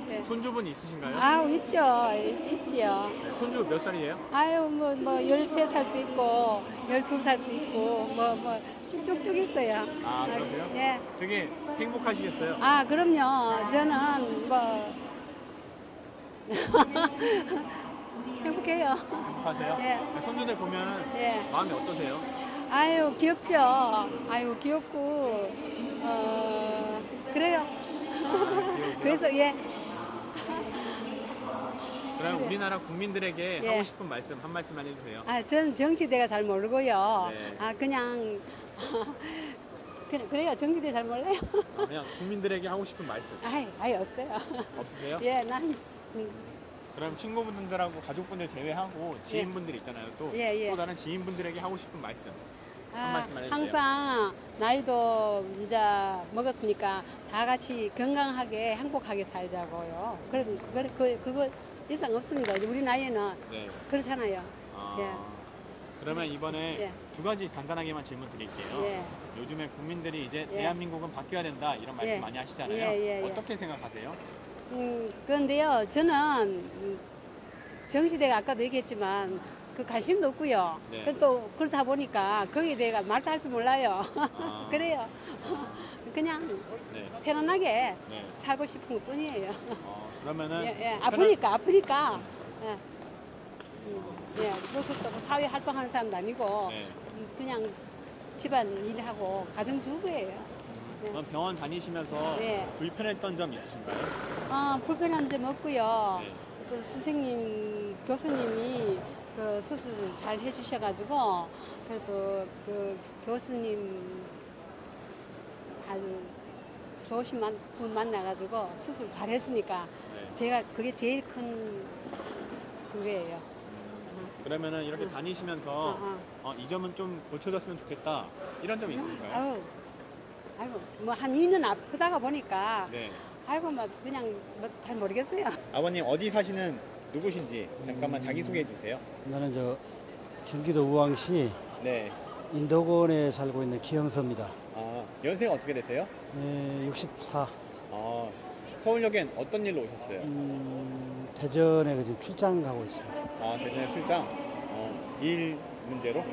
네. 손주분 있으신가요? 있죠. 있지요. 네. 손주 몇 살이에요? 뭐 13살도 있고 12살도 있고 뭐 쭉쭉쭉 있어요. 그러세요? 예. 되게 행복하시겠어요? 그럼요. 저는 뭐 행복해요. 행복하세요? 예. 손주들 보면 예. 마음이 어떠세요? 귀엽죠. 귀엽고 그래요. 귀여우세요? 그래서 예. 그럼 우리나라 국민들에게 예. 하고 싶은 말씀 한 말씀만 해주세요. 전 정치대가 잘 모르고요. 네. 그냥 그래요. 정치대 잘 몰라요. 그냥 국민들에게 하고 싶은 말씀 없어요. 없으세요? 예, 난 그럼 친구분들하고 가족분들 제외하고 지인분들 있잖아요. 또, 예, 예. 또 다른 지인분들에게 하고 싶은 말씀 한 말씀만 해주세요. 항상 나이도 이제 먹었으니까 다 같이 건강하게 행복하게 살자고요. 그거 이상 없습니다. 우리 나이에는 네. 그렇잖아요. 아, 예. 그러면 이번에 예. 두 가지 간단하게만 질문 드릴게요. 예. 요즘에 국민들이 이제 예. 대한민국은 바뀌어야 된다 이런 말씀 예. 많이 하시잖아요. 예. 어떻게 생각하세요? 그런데요, 저는 정시대가 아까도 얘기했지만 그 관심도 없고요. 네. 또 그렇다 보니까 거기에 대해 말도 할 줄 몰라요. 아. 그래요. 그냥 네. 편안하게 네. 살고 싶은 것 뿐이에요. 그러면은 예. 아프니까. 예. 예. 그렇다고 사회 활동하는 사람도 아니고 네. 그냥 집안 일하고 가정주부예요. 그럼 병원 다니시면서 네. 불편했던 점 있으신가요? 불편한 점 없고요. 네. 또 선생님, 교수님이 그 수술을 잘 해주셔가지고 그래도 그 교수님 아주 좋으신 분 만나가지고 수술 잘 했으니까 네. 제가 그게 제일 큰 그거예요. 그러면은 이렇게 다니시면서 이 점은 좀 고쳐졌으면 좋겠다 이런 점 있으신가요? 아이고 뭐 한 2년 아프다가 보니까 네. 아이고 뭐 그냥 뭐 잘 모르겠어요. 아버님 어디 사시는 누구신지 잠깐만 자기 소개해 주세요. 나는 저 경기도 우왕시 네. 인덕원에 살고 있는 기영서입니다. 연세가 어떻게 되세요? 64. 서울역엔 어떤 일로 오셨어요? 대전에 지금 출장 가고 있습니다. 대전에 출장? 일 문제로?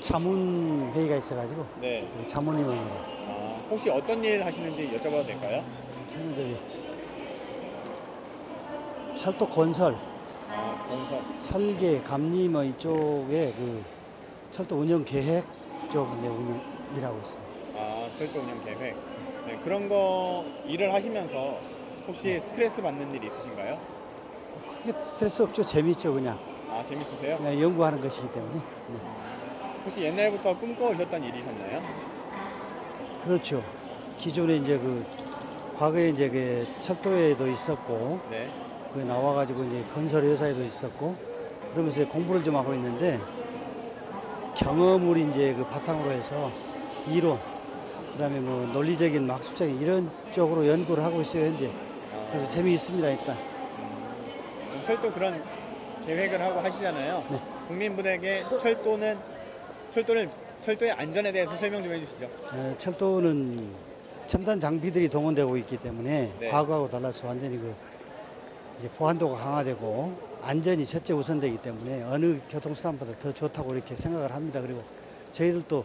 자문 회의가 있어가지고 네. 자문위원으로. 혹시 어떤 일 하시는지 여쭤봐도 될까요? 저는 저기 철도 건설, 건설. 설계, 감리 뭐 이쪽에 그 철도 운영 계획 쪽 이제 일하고 있어요. 철도 운영 계획. 네, 그런 거 일을 하시면서 혹시 스트레스 받는 일 있으신가요? 크게 스트레스 없죠. 재밌죠, 그냥. 재밌으세요? 그냥 연구하는 것이기 때문에. 네. 혹시 옛날부터 꿈꿔오셨던 일이셨나요? 그렇죠. 기존에 이제 그 과거에 이제 그 철도에도 있었고, 네. 그 나와가지고 이제 건설 회사에도 있었고, 그러면서 공부를 좀 하고 있는데 경험을 이제 그 바탕으로 해서 이론, 그다음에 뭐 논리적인 학술적인 이런 쪽으로 연구를 하고 있어요 현재. 그래서 재미있습니다 일단. 철도 그런 계획을 하고 하시잖아요. 네. 국민분에게 철도의 안전에 대해서 설명 좀 해주시죠. 철도는 첨단 장비들이 동원되고 있기 때문에 네. 과거하고 달라서 완전히 그 이제 보안도가 강화되고 안전이 첫째 우선되기 때문에 어느 교통수단보다 더 좋다고 이렇게 생각을 합니다. 그리고 저희들도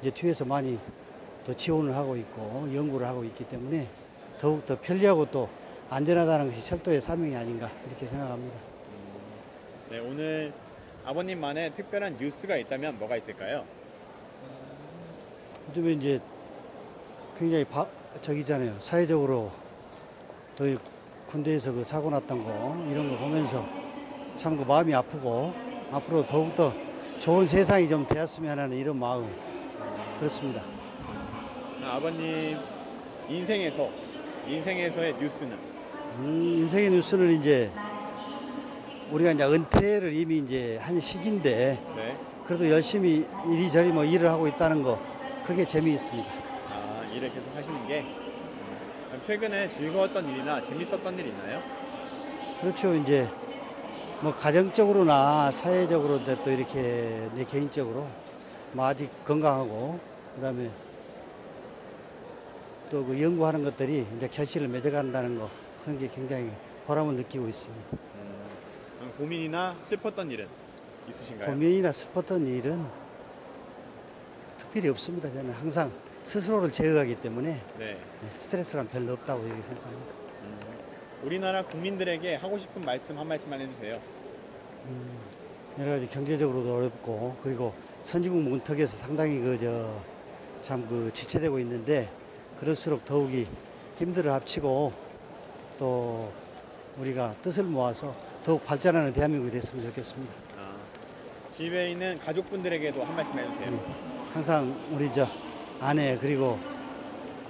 이제 뒤에서 많이 또 지원을 하고 있고 연구를 하고 있기 때문에 더욱 더 편리하고 또 안전하다는 것이 철도의 사명이 아닌가 이렇게 생각합니다. 네, 오늘 아버님만의 특별한 뉴스가 있다면 뭐가 있을까요? 요즘에 이제 굉장히 저기잖아요. 사회적으로 또 군대에서 그 사고 났던 거 이런 거 보면서 참 그 마음이 아프고 앞으로 더욱더 좋은 세상이 좀 되었으면 하는 이런 마음 그렇습니다. 아버님 인생에서의 뉴스는? 인생의 뉴스는 이제 우리가 이제 은퇴를 이미 이제 한 시기인데 네. 그래도 열심히 이리저리 뭐 일을 하고 있다는 거 그게 재미있습니다. 일을 계속 하시는 게? 그럼 최근에 즐거웠던 일이나 재밌었던 일 있나요? 그렇죠. 이제 뭐 가정적으로나 사회적으로 또 이렇게 내 개인적으로 뭐 아직 건강하고 그다음에 또 그 연구하는 것들이 이제 결실을 맺어간다는 거 그런 게 굉장히 보람을 느끼고 있습니다. 그럼 고민이나 슬펐던 일은 있으신가요? 고민이나 슬펐던 일은 특별히 없습니다. 저는 항상 스스로를 제어하기 때문에 네. 스트레스가 별로 없다고 이렇게 생각합니다. 우리나라 국민들에게 하고 싶은 말씀 한 말씀만 해주세요. 여러 가지 경제적으로도 어렵고 그리고 선진국 문턱에서 상당히 참 지체되고 있는데 그럴수록 더욱이 힘들어 합치고 또 우리가 뜻을 모아서 더욱 발전하는 대한민국이 됐으면 좋겠습니다. 집에 있는 가족분들에게도 한 말씀 해주세요. 항상 우리 아내 그리고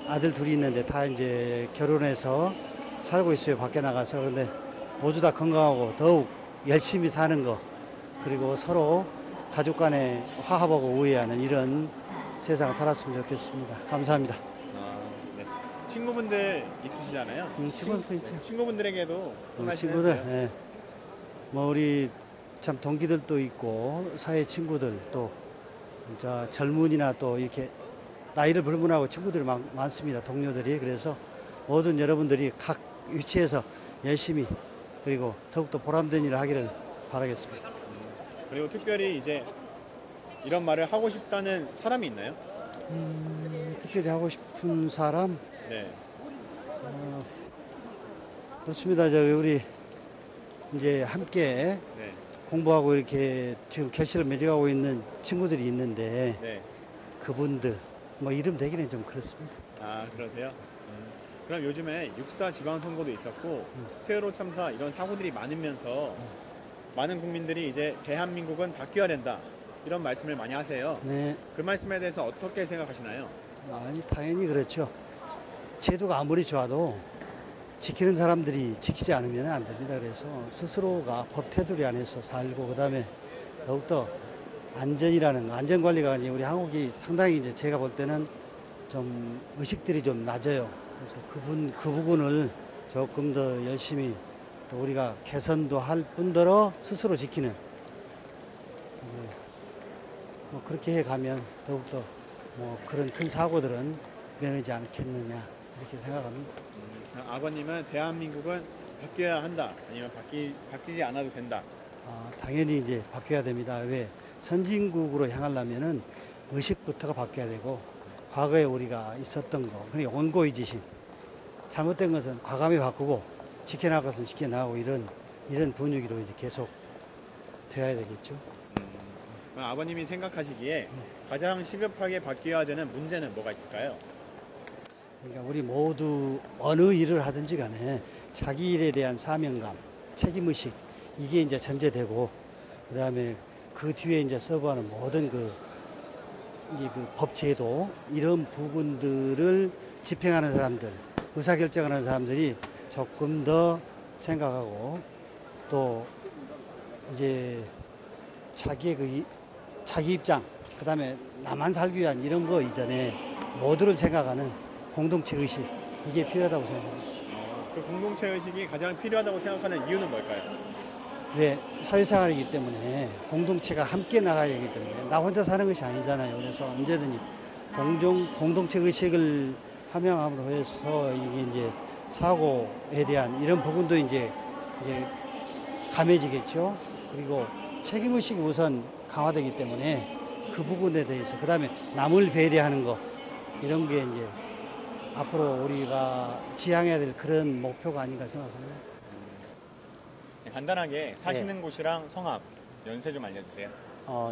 아들 둘이 있는데 다 이제 결혼해서 살고 있어요. 밖에 나가서. 그런데 모두 다 건강하고 더욱 열심히 사는 거 그리고 서로 가족 간에 화합하고 우애하는 이런 세상 살았으면 좋겠습니다. 감사합니다. 네. 친구분들 있으시잖아요. 친구들도 있죠. 친구분들에게도 한 말씀 친구들, 해주세요. 뭐 우리 참 동기들도 있고 사회 친구들 또 진짜 젊은이나 또 이렇게 나이를 불문하고 친구들이 많습니다. 동료들이. 그래서 모든 여러분들이 각 위치에서 열심히 그리고 더욱더 보람된 일을 하기를 바라겠습니다. 그리고 특별히 이제 이런 말을 하고 싶다는 사람이 있나요? 특별히 하고 싶은 사람 네. 그렇습니다. 저기 우리 이제 함께 네. 공부하고 이렇게 지금 결실을 맺어가고 있는 친구들이 있는데 네. 그분들 뭐 이름 대기는 좀 그렇습니다. 아, 그러세요? 그럼 요즘에 6.4 지방선거도 있었고 세월호 참사 이런 사고들이 많으면서 많은 국민들이 이제 대한민국은 바뀌어야 된다 이런 말씀을 많이 하세요. 네, 그 말씀에 대해서 어떻게 생각하시나요? 아니 당연히 그렇죠. 제도가 아무리 좋아도 지키는 사람들이 지키지 않으면 안 됩니다. 그래서 스스로가 법 테두리 안에서 살고 그다음에 더욱더 안전이라는 안전관리가 아니 우리 한국이 상당히 이제 제가 볼 때는 좀 의식들이 좀 낮아요. 그래서 그 부분을 조금 더 열심히 또 우리가 개선도 할 뿐더러 스스로 지키는 뭐 그렇게 해 가면 더욱더 뭐 그런 큰 사고들은 면하지 않겠느냐 이렇게 생각합니다. 아버님은 대한민국은 바뀌어야 한다 아니면 바뀌지 않아도 된다. 당연히 이제 바뀌어야 됩니다. 왜 선진국으로 향하려면은 의식부터가 바뀌어야 되고 과거에 우리가 있었던 거, 그러니까 온고의지심, 잘못된 것은 과감히 바꾸고 지켜나갈 것은 지켜나가고 이런 분위기로 이제 계속 되어야 되겠죠. 그럼 아버님이 생각하시기에 가장 시급하게 바뀌어야 되는 문제는 뭐가 있을까요? 그러니까 우리 모두 어느 일을 하든지 간에 자기 일에 대한 사명감, 책임의식 이게 이제 전제되고 그다음에 그 뒤에 이제 서브하는 모든 그 법제도 이런 부분들을 집행하는 사람들, 의사결정하는 사람들이 조금 더 생각하고 또 이제 자기 입장, 그다음에 나만 살기 위한 이런 거 이전에 모두를 생각하는 공동체 의식 이게 필요하다고 생각합니다. 그 공동체 의식이 가장 필요하다고 생각하는 이유는 뭘까요? 왜 사회생활이기 때문에 공동체가 함께 나가야 하기 때문에 나 혼자 사는 것이 아니잖아요. 그래서 언제든지 공동체 의식을 함양함으로 해서 이게 이제 사고에 대한 이런 부분도 이제 감해지겠죠. 그리고 책임 의식이 우선 강화되기 때문에 그 부분에 대해서 그다음에 남을 배려하는 거 이런 게 이제 앞으로 우리가 지향해야 될 그런 목표가 아닌가 생각합니다. 간단하게 사시는 곳이랑 성함, 연세 좀 알려주세요.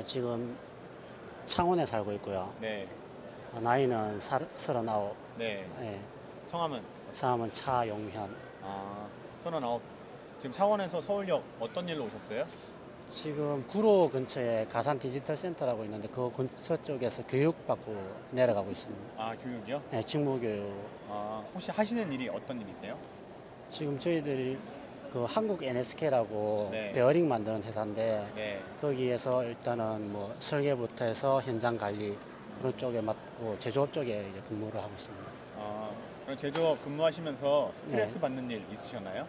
지금 창원에 살고 있고요. 네, 나이는 39. 네. 예. 성함은? 성함은 차용현. 39. 지금 창원에서 서울역 어떤 일로 오셨어요? 지금 구로 근처에 가산 디지털 센터라고 있는데 그 근처 쪽에서 교육받고 내려가고 있습니다. 교육이요? 네, 직무교육. 혹시 하시는 일이 어떤 일이세요? 지금 저희들이 그 한국 NSK라고 네. 베어링 만드는 회사인데 네. 거기에서 일단은 뭐 설계부터 해서 현장 관리 그런 쪽에 맡고 제조업 쪽에 이제 근무를 하고 있습니다. 그럼 제조업 근무하시면서 스트레스 네. 받는 일 있으셨나요?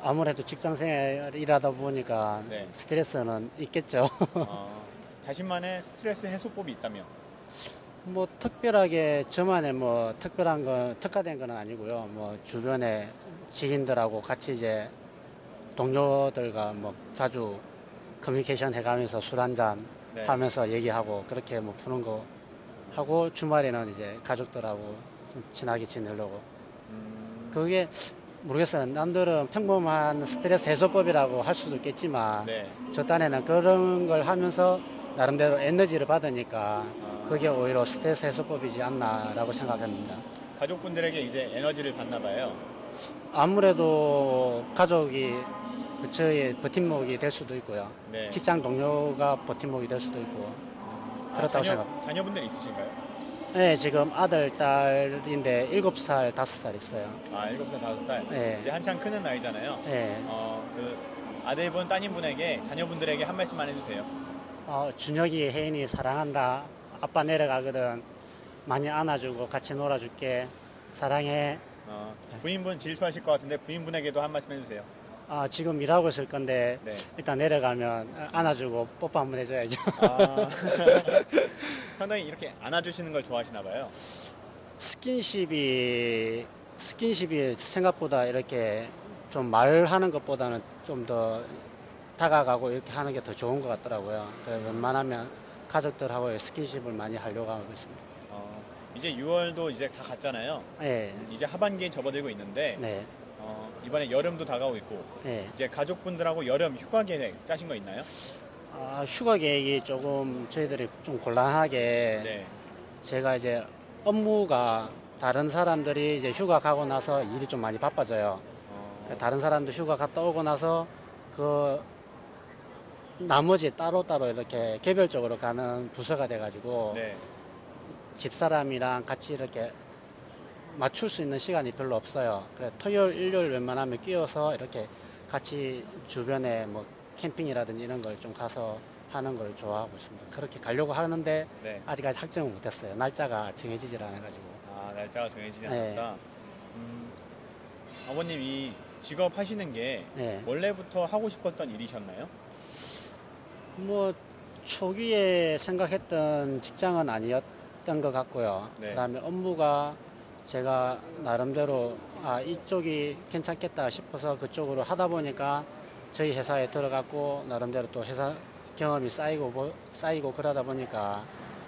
아무래도 직장생활 일하다 보니까 네. 스트레스는 있겠죠. 자신만의 스트레스 해소법이 있다면? 뭐 특별하게 저만의 뭐 특별한 건 특화된 건 아니고요. 뭐 주변에 지인들하고 같이 이제 동료들과 뭐 자주 커뮤니케이션 해가면서 술 한잔 네. 하면서 얘기하고 그렇게 뭐 푸는 거 하고 주말에는 이제 가족들하고 좀 친하게 지내려고. 그게 모르겠어요. 남들은 평범한 스트레스 해소법이라고 할 수도 있겠지만 네. 저 딴에는 그런 걸 하면서 나름대로 에너지를 받으니까 그게 오히려 스트레스 해소법이지 않나라고 생각합니다. 가족분들에게 이제 에너지를 받나 봐요. 아무래도 가족이 저의 버팀목이 될 수도 있고요. 네. 직장 동료가 버팀목이 될 수도 있고 그렇다고 생각합니다. 자녀분들 있으신가요? 네, 지금 아들, 딸인데 7살, 5살 있어요. 7살, 5살. 네. 이제 한창 크는 나이잖아요. 네. 그 아들분, 따님분에게 자녀분들에게 한 말씀만 해주세요. 준혁이, 혜인이 사랑한다. 아빠 내려가거든. 많이 안아주고 같이 놀아줄게. 사랑해. 부인분 질투하실 것 같은데 부인분에게도 한 말씀 해주세요. 아, 지금 일하고 있을 건데 네. 일단 내려가면 안아주고 뽀뽀 한번 해줘야죠. 아, 상당히 이렇게 안아주시는 걸 좋아하시나 봐요. 스킨십이 생각보다 이렇게 좀 말하는 것보다는 좀 더 다가가고 이렇게 하는 게 더 좋은 것 같더라고요. 그래서 웬만하면 가족들하고 스킨십을 많이 하려고 하고 있습니다. 이제 6월도 이제 다 갔잖아요. 네, 이제 하반기에 접어들고 있는데 네, 이번에 여름도 다가오고 있고 네. 이제 가족분들하고 여름 휴가 계획 짜신 거 있나요? 아, 휴가 계획이 조금 저희들이 좀 곤란하게 네. 제가 이제 업무가 다른 사람들이 이제 휴가 가고 나서 일이 좀 많이 바빠져요. 다른 사람도 휴가 갔다 오고 나서 그 나머지 따로따로 이렇게 개별적으로 가는 부서가 돼가지고 네. 집사람이랑 같이 이렇게 맞출 수 있는 시간이 별로 없어요. 그래 토요일, 일요일 웬만하면 끼워서 이렇게 같이 주변에 뭐 캠핑이라든지 이런 걸 좀 가서 하는 걸 좋아하고 있습니다. 그렇게 가려고 하는데 네. 아직까지 확정을 못했어요. 날짜가 정해지질 않아가지고. 아, 날짜가 정해지지 네. 않았다. 아버님 이 직업 하시는 게 네. 원래부터 하고 싶었던 일이셨나요? 뭐 초기에 생각했던 직장은 아니었던 것 같고요. 네. 그다음에 업무가 제가 나름대로 아 이쪽이 괜찮겠다 싶어서 그쪽으로 하다 보니까 저희 회사에 들어갔고 나름대로 또 회사 경험이 쌓이고 그러다 보니까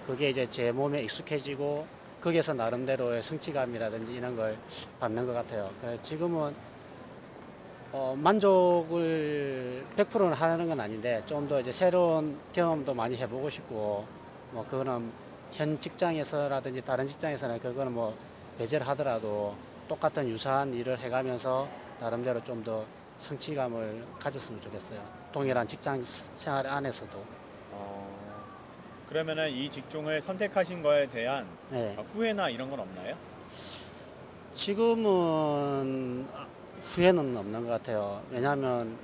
그게 이제 제 몸에 익숙해지고 거기에서 나름대로의 성취감이라든지 이런 걸 받는 것 같아요. 그래서 지금은 만족을 100%는 하는 건 아닌데 좀 더 이제 새로운 경험도 많이 해보고 싶고 뭐 그거는 현 직장에서라든지 다른 직장에서는 그거는 뭐 배제를 하더라도 똑같은 유사한 일을 해가면서 나름대로 좀 더 성취감을 가졌으면 좋겠어요. 동일한 직장 생활 안에서도. 그러면은 이 직종을 선택하신 거에 대한 네. 후회나 이런 건 없나요? 지금은 후회는 없는 것 같아요. 왜냐하면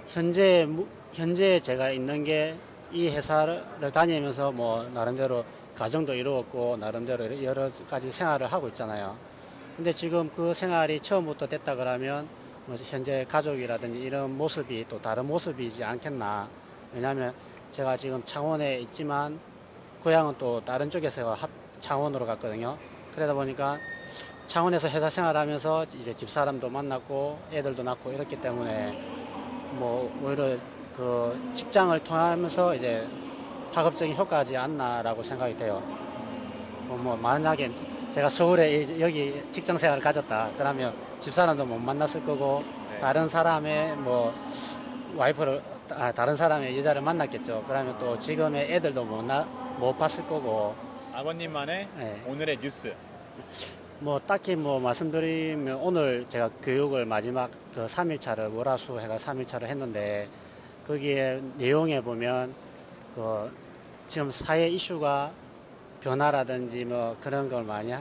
현재 제가 있는 게 이 회사를 다니면서 뭐 나름대로 가정도 이루었고 나름대로 여러 가지 생활을 하고 있잖아요. 근데 지금 그 생활이 처음부터 됐다 그러면 뭐 현재 가족이라든지 이런 모습이 또 다른 모습이지 않겠나. 왜냐하면 제가 지금 창원에 있지만 고향은 또 다른 쪽에서 창원으로 갔거든요. 그러다 보니까 창원에서 회사 생활하면서 이제 집사람도 만났고 애들도 낳고 이렇기 때문에 뭐 오히려 그 직장을 통하면서 이제 파급적인 효과지 않나라고 생각이 돼요. 뭐 만약에 제가 서울에 여기 직장 생활을 가졌다 그러면 집사람도 못 만났을 거고 네. 다른 사람의 뭐 와이프를 다른 사람의 여자를 만났겠죠. 그러면 또 지금의 애들도 못 봤을 거고. 아버님만의 네. 오늘의 뉴스. 뭐 딱히 뭐 말씀드리면 오늘 제가 교육을 마지막 그 3일차를 월화수 해가 3일차를 했는데 거기에 내용에 보면 그 지금 사회 이슈가 변화라든지 뭐 그런 걸 많이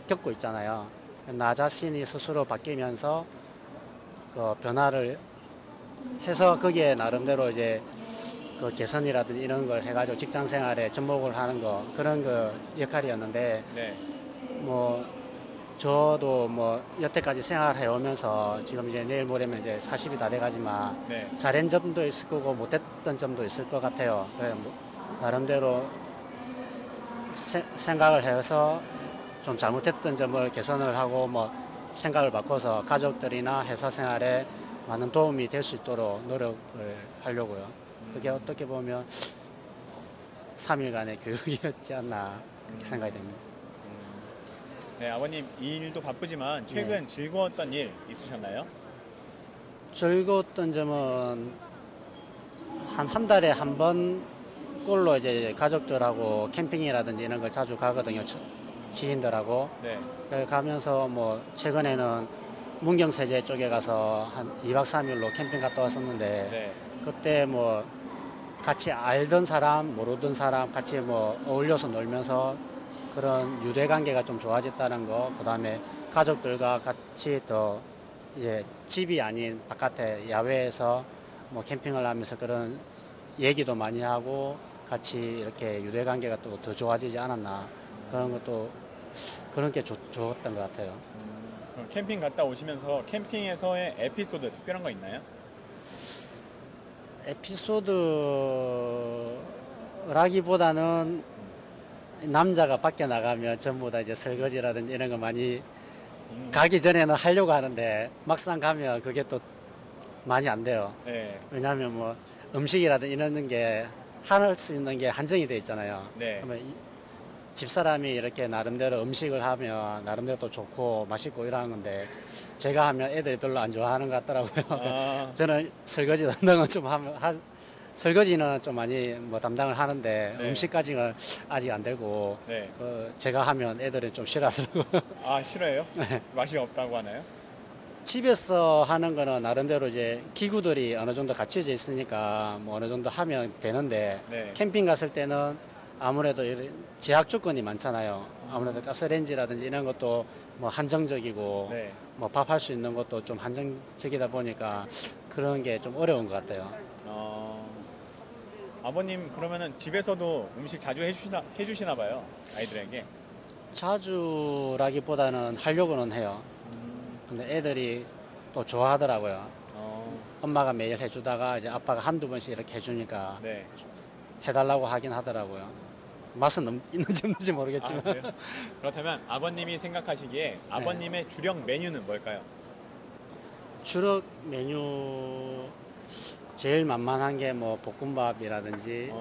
겪고 있잖아요. 나 자신이 스스로 바뀌면서 그 변화를 해서 거기에 나름대로 이제 그 개선이라든지 이런 걸 해가지고 직장 생활에 접목을 하는 거 그런 거 역할이었는데 네. 뭐 저도 뭐 여태까지 생활해 오면서 지금 이제 내일 모레면 이제 40이 다 돼가지만 네. 잘한 점도 있을 거고 못했던 점도 있을 것 같아요. 그래 뭐 나름대로 생각을 해서 좀 잘못했던 점을 개선을 하고 뭐 생각을 바꿔서 가족들이나 회사 생활에 많은 도움이 될 수 있도록 노력을 하려고요. 그게 어떻게 보면 3일간의 교육이었지 않나 그렇게 생각이 됩니다. 네, 아버님 이 일도 바쁘지만 최근 즐거웠던 일 있으셨나요? 즐거웠던 점은 한 달에 한 번 꼴로 이제 가족들하고 캠핑이라든지 이런 걸 자주 가거든요. 지인들하고. 네. 그래서 가면서 뭐 최근에는 문경세제 쪽에 가서 한 2박 3일로 캠핑 갔다 왔었는데 네. 그때 뭐 같이 알던 사람 모르던 사람 같이 뭐 어울려서 놀면서 그런 유대 관계가 좀 좋아졌다는 거, 그다음에 가족들과 같이 더 이제 집이 아닌 바깥에 야외에서 뭐 캠핑을 하면서 그런 얘기도 많이 하고 같이 이렇게 유대 관계가 또 더 좋아지지 않았나 그런 것도 그런 게 좋았던 것 같아요. 그럼 캠핑 갔다 오시면서 캠핑에서의 에피소드 특별한 거 있나요? 에피소드라기보다는 남자가 밖에 나가면 전부 다 이제 설거지라든지 이런 거 많이 가기 전에는 하려고 하는데 막상 가면 그게 또 많이 안 돼요. 네. 왜냐하면 뭐 음식이라든지 이런 게 할 수 있는 게 한정이 돼 있잖아요. 네. 그러면 집사람이 이렇게 나름대로 음식을 하면 나름대로 또 좋고 맛있고 이러는 건데 제가 하면 애들이 별로 안 좋아하는 것 같더라고요. 아, 저는 설거지 담당은 좀 설거지는 좀 많이 뭐 담당을 하는데 네. 음식까지는 아직 안 되고 네. 제가 하면 애들은 좀 싫어하더라고요. 아, 싫어요? 네. 맛이 없다고 하나요? 집에서 하는 거는 나름대로 이제 기구들이 어느 정도 갖춰져 있으니까 뭐 어느 정도 하면 되는데 네. 캠핑 갔을 때는 아무래도 이런 제약 조건이 많잖아요. 아무래도 가스레인지라든지 이런 것도 뭐 한정적이고 네. 뭐 밥할 수 있는 것도 좀 한정적이다 보니까 그런 게 좀 어려운 것 같아요. 아버님 그러면은 집에서도 음식 자주 해주시나 봐요, 아이들에게. 자주라기보다는 하려고는 해요. 근데 애들이 또 좋아하더라고요. 엄마가 매일 해주다가 이제 아빠가 한두 번씩 이렇게 해주니까 네. 해달라고 하긴 하더라고요. 맛은 있는지 없는지 아, 모르겠지만. 그래요? 그렇다면 아버님이 생각하시기에 아버님의 주력 메뉴는 뭘까요? 주력 메뉴 제일 만만한 게 뭐 볶음밥이라든지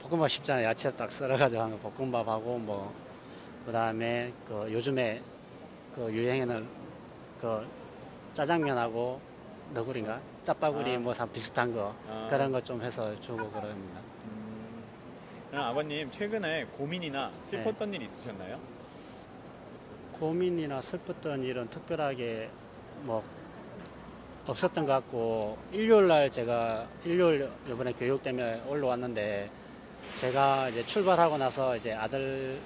볶음밥 쉽잖아요. 야채 딱 썰어가지고 하는 거 볶음밥하고 뭐 그다음에 그 요즘에 그 유행하는 그 짜장면하고 너구리인가 짜파구리 아. 뭐 비슷한 거 아. 그런 거 좀 해서 주고 그럽니다. 그럼 아버님 최근에 고민이나 슬펐던 일 있으셨나요? 고민이나 슬펐던 일은 특별하게 뭐 없었던 것 같고 일요일 날 제가 일요일 이번에 교육 때문에 올라왔는데 제가 이제 출발하고 나서 이제 아들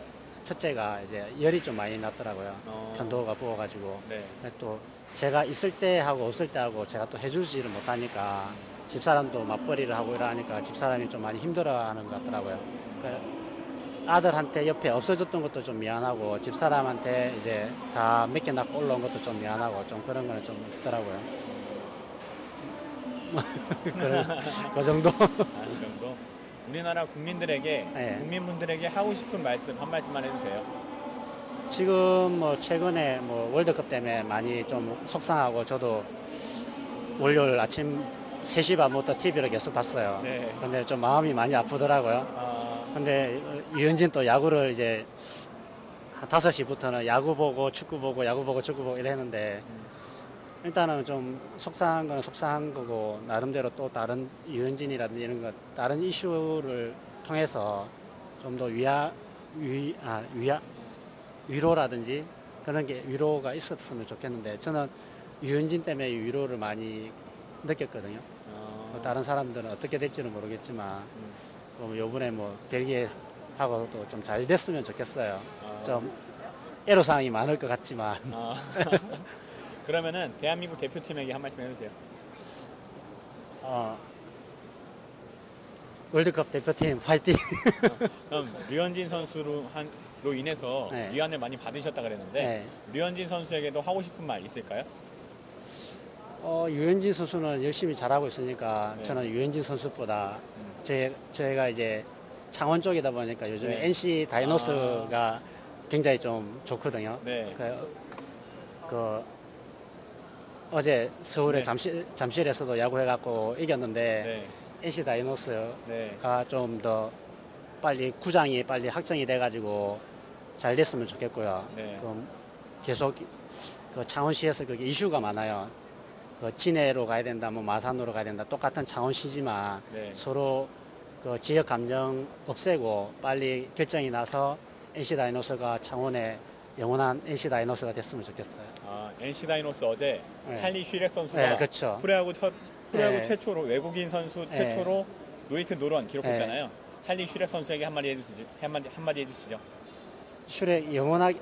첫째가 이제 열이 좀 많이 났더라고요. 편도가 부어가지고. 네. 또 제가 있을 때 하고 없을 때 하고 제가 또 해주지를 못하니까 집사람도 맞벌이를 하고 이러니까 집사람이 좀 많이 힘들어하는 것 같더라고요. 아들한테 옆에 없어졌던 것도 좀 미안하고 집사람한테 이제 다 몇 개 낳고 올라온 것도 좀 미안하고 좀 그런 거는 좀 있더라고요. 그 정도. 그 정도. 우리나라 국민들에게 네. 국민분들에게 하고 싶은 말씀 한 말씀만 해주세요. 지금 뭐 최근에 뭐 월드컵 때문에 많이 좀 속상하고 저도 월요일 아침 3시 반부터 TV를 계속 봤어요. 네. 근데 좀 마음이 많이 아프더라고요. 근데 유현진 또 야구를 이제 한 5시부터는 야구 보고 축구 보고 야구 보고 축구 보고 이랬는데 일단은 좀 속상한 건 속상한 거고 나름대로 또 다른 유현진이라든지 이런 것 다른 이슈를 통해서 좀 더 위로라든지 그런 게 위로가 있었으면 좋겠는데 저는 유현진 때문에 위로를 많이 느꼈거든요. 다른 사람들은 어떻게 될지는 모르겠지만 좀 요번에 뭐 벨기에하고도 좀 잘 됐으면 좋겠어요. 좀 애로사항이 많을 것 같지만 그러면은 대한민국 대표팀에게 한 말씀 해주세요. 월드컵 대표팀 화이팅! 그럼 류현진 선수로 인해서 네. 위안을 많이 받으셨다 그랬는데 네. 류현진 선수에게도 하고 싶은 말 있을까요? 유현진 선수는 열심히 잘하고 있으니까 네. 저는 유현진 선수보다 저희가 이제 창원 쪽이다 보니까 요즘에 네. NC 다이노스가 굉장히 좀 좋거든요. 네. 그 어제 서울에 네. 잠실에서도 야구해갖고 이겼는데 네. NC 다이노스가 네. 좀 더 빨리 구장이 빨리 확정이 돼가지고 잘 됐으면 좋겠고요. 네. 그럼 계속 그 창원시에서 그게 이슈가 많아요. 그 진해로 가야 된다, 뭐 마산으로 가야 된다. 똑같은 창원시지만 네. 서로 그 지역 감정 없애고 빨리 결정이 나서 NC 다이노스가 창원의 영원한 NC 다이노스가 됐으면 좋겠어요. NC 다이노스 어제 네. 찰리 쉬렉 선수가 네, 그렇죠. 프로야구 네. 최초로 외국인 선수 네. 최초로 노히트 노런 기록했잖아요. 찰리 쉬렉 선수에게 한마디 해주시죠. 슈렉 영원하게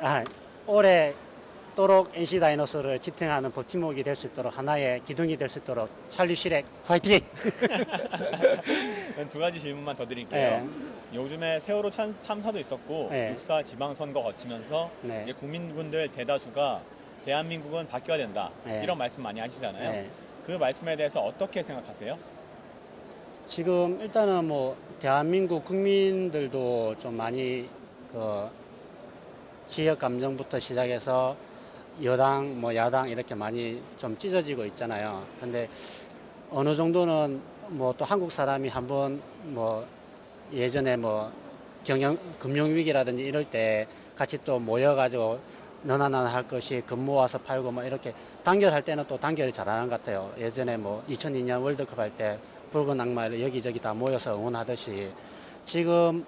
오래도록 NC 다이노스를 지탱하는 버팀목이 될 수 있도록 하나의 기둥이 될 수 있도록 찰리 슈렉 파이팅! 두 가지 질문만 더 드릴게요. 네. 요즘에 세월호 참사도 있었고 네. 육사 지방선거 거치면서 네. 이제 국민분들 대다수가 대한민국은 바뀌어야 된다. 네. 이런 말씀 많이 하시잖아요. 네. 그 말씀에 대해서 어떻게 생각하세요? 지금 일단은 뭐 대한민국 국민들도 좀 많이 그 지역 감정부터 시작해서 여당 뭐 야당 이렇게 많이 좀 찢어지고 있잖아요. 근데 어느 정도는 뭐 또 한국 사람이 한번 뭐 예전에 뭐 금융 위기라든지 이럴 때 같이 또 모여가지고 너나 나나 할 것이 금 모아서 팔고 뭐 이렇게 단결할 때는 또 단결이 잘하는 것 같아요. 예전에 뭐 2002년 월드컵 할 때 붉은 악마를 여기저기 다 모여서 응원하듯이 지금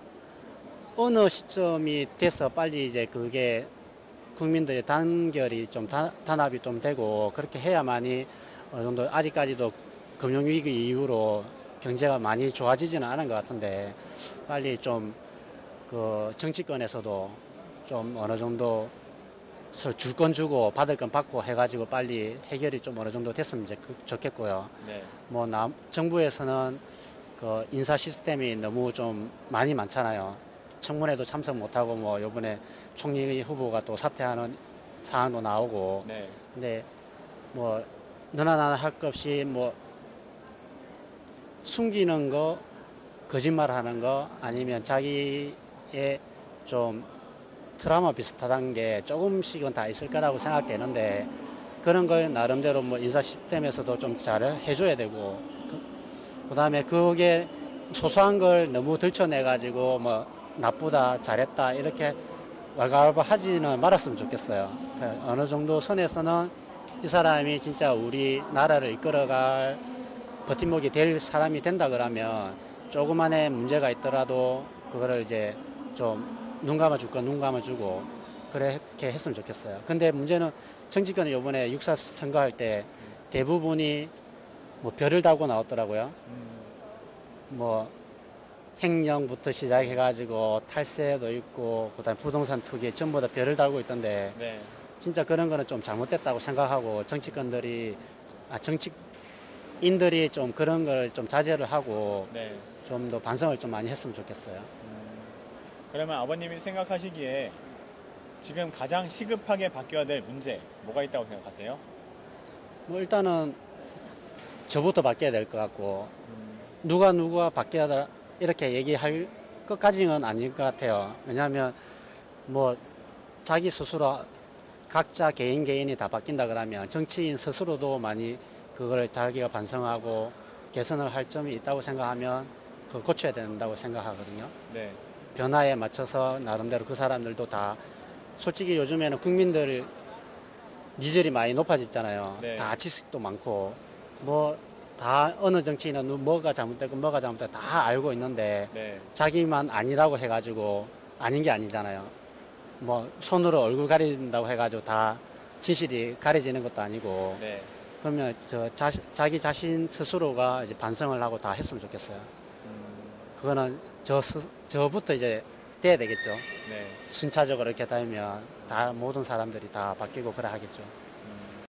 어느 시점이 돼서 빨리 이제 그게 국민들의 단결이 좀 단합이 좀 되고 그렇게 해야만이 어느 정도 아직까지도 금융위기 이후로 경제가 많이 좋아지지는 않은 것 같은데 빨리 좀 그 정치권에서도 좀 어느 정도 줄 건 주고 받을 건 받고 해가지고 빨리 해결이 좀 어느 정도 됐으면 좋겠고요. 네. 뭐 정부에서는 그 인사 시스템이 너무 좀 많이 많잖아요. 청문회도 참석 못하고 뭐 요번에 총리 후보가 또 사퇴하는 사안도 나오고. 네. 근데 뭐 너나 나나 할 것 없이 뭐 숨기는 거, 거짓말하는 거 아니면 자기의 좀 트라우마 비슷하다는 게 조금씩은 다 있을 거라고 생각되는데 그런 걸 나름대로 뭐 인사 시스템에서도 좀 잘 해줘야 되고 그다음에 그게 소소한 걸 너무 들춰내가지고 뭐 나쁘다 잘했다 이렇게 왈가왈부하지는 말았으면 좋겠어요. 어느 정도 선에서는 이 사람이 진짜 우리 나라를 이끌어갈 버팀목이 될 사람이 된다 그러면 조그만의 문제가 있더라도 그거를 이제 좀 눈 감아줄 건 눈 감아주고 그렇게 했으면 좋겠어요. 근데 문제는 정치권이 이번에 육사 선거할 때 대부분이 뭐 별을 달고 나왔더라고요. 뭐 횡령부터 시작해가지고 탈세도 있고 그다음 부동산 투기 전부 다 별을 달고 있던데 네. 진짜 그런 거는 좀 잘못됐다고 생각하고 정치인들이 좀 그런 걸 좀 자제를 하고 네. 좀 더 반성을 좀 많이 했으면 좋겠어요. 그러면 아버님이 생각하시기에 지금 가장 시급하게 바뀌어야 될 문제 뭐가 있다고 생각하세요? 뭐 일단은 저부터 바뀌어야 될 것 같고 누가 바뀌어야 돼 이렇게 얘기할 것까지는 아닐 것 같아요. 왜냐하면 뭐 자기 스스로 각자 개인이 다 바뀐다 그러면 정치인 스스로도 많이 그걸 자기가 반성하고 개선을 할 점이 있다고 생각하면 그걸 고쳐야 된다고 생각하거든요. 네. 변화에 맞춰서 나름대로 그 사람들도 다 솔직히 요즘에는 국민들 니즐이 많이 높아졌잖아요. 네. 다 지식도 많고 뭐 다 어느 정치인은 뭐가 잘못되고 뭐가 잘못되고 다 알고 있는데 네. 자기만 아니라고 해가지고 아닌 게 아니잖아요. 뭐 손으로 얼굴 가린다고 해가지고 다 진실이 가려지는 것도 아니고 네. 그러면 자기 자신 스스로가 이제 반성을 하고 다 했으면 좋겠어요. 그거는 저부터 이제 돼야 되겠죠. 네. 순차적으로 이렇게 되면 다 모든 사람들이 다 바뀌고 그래 하겠죠.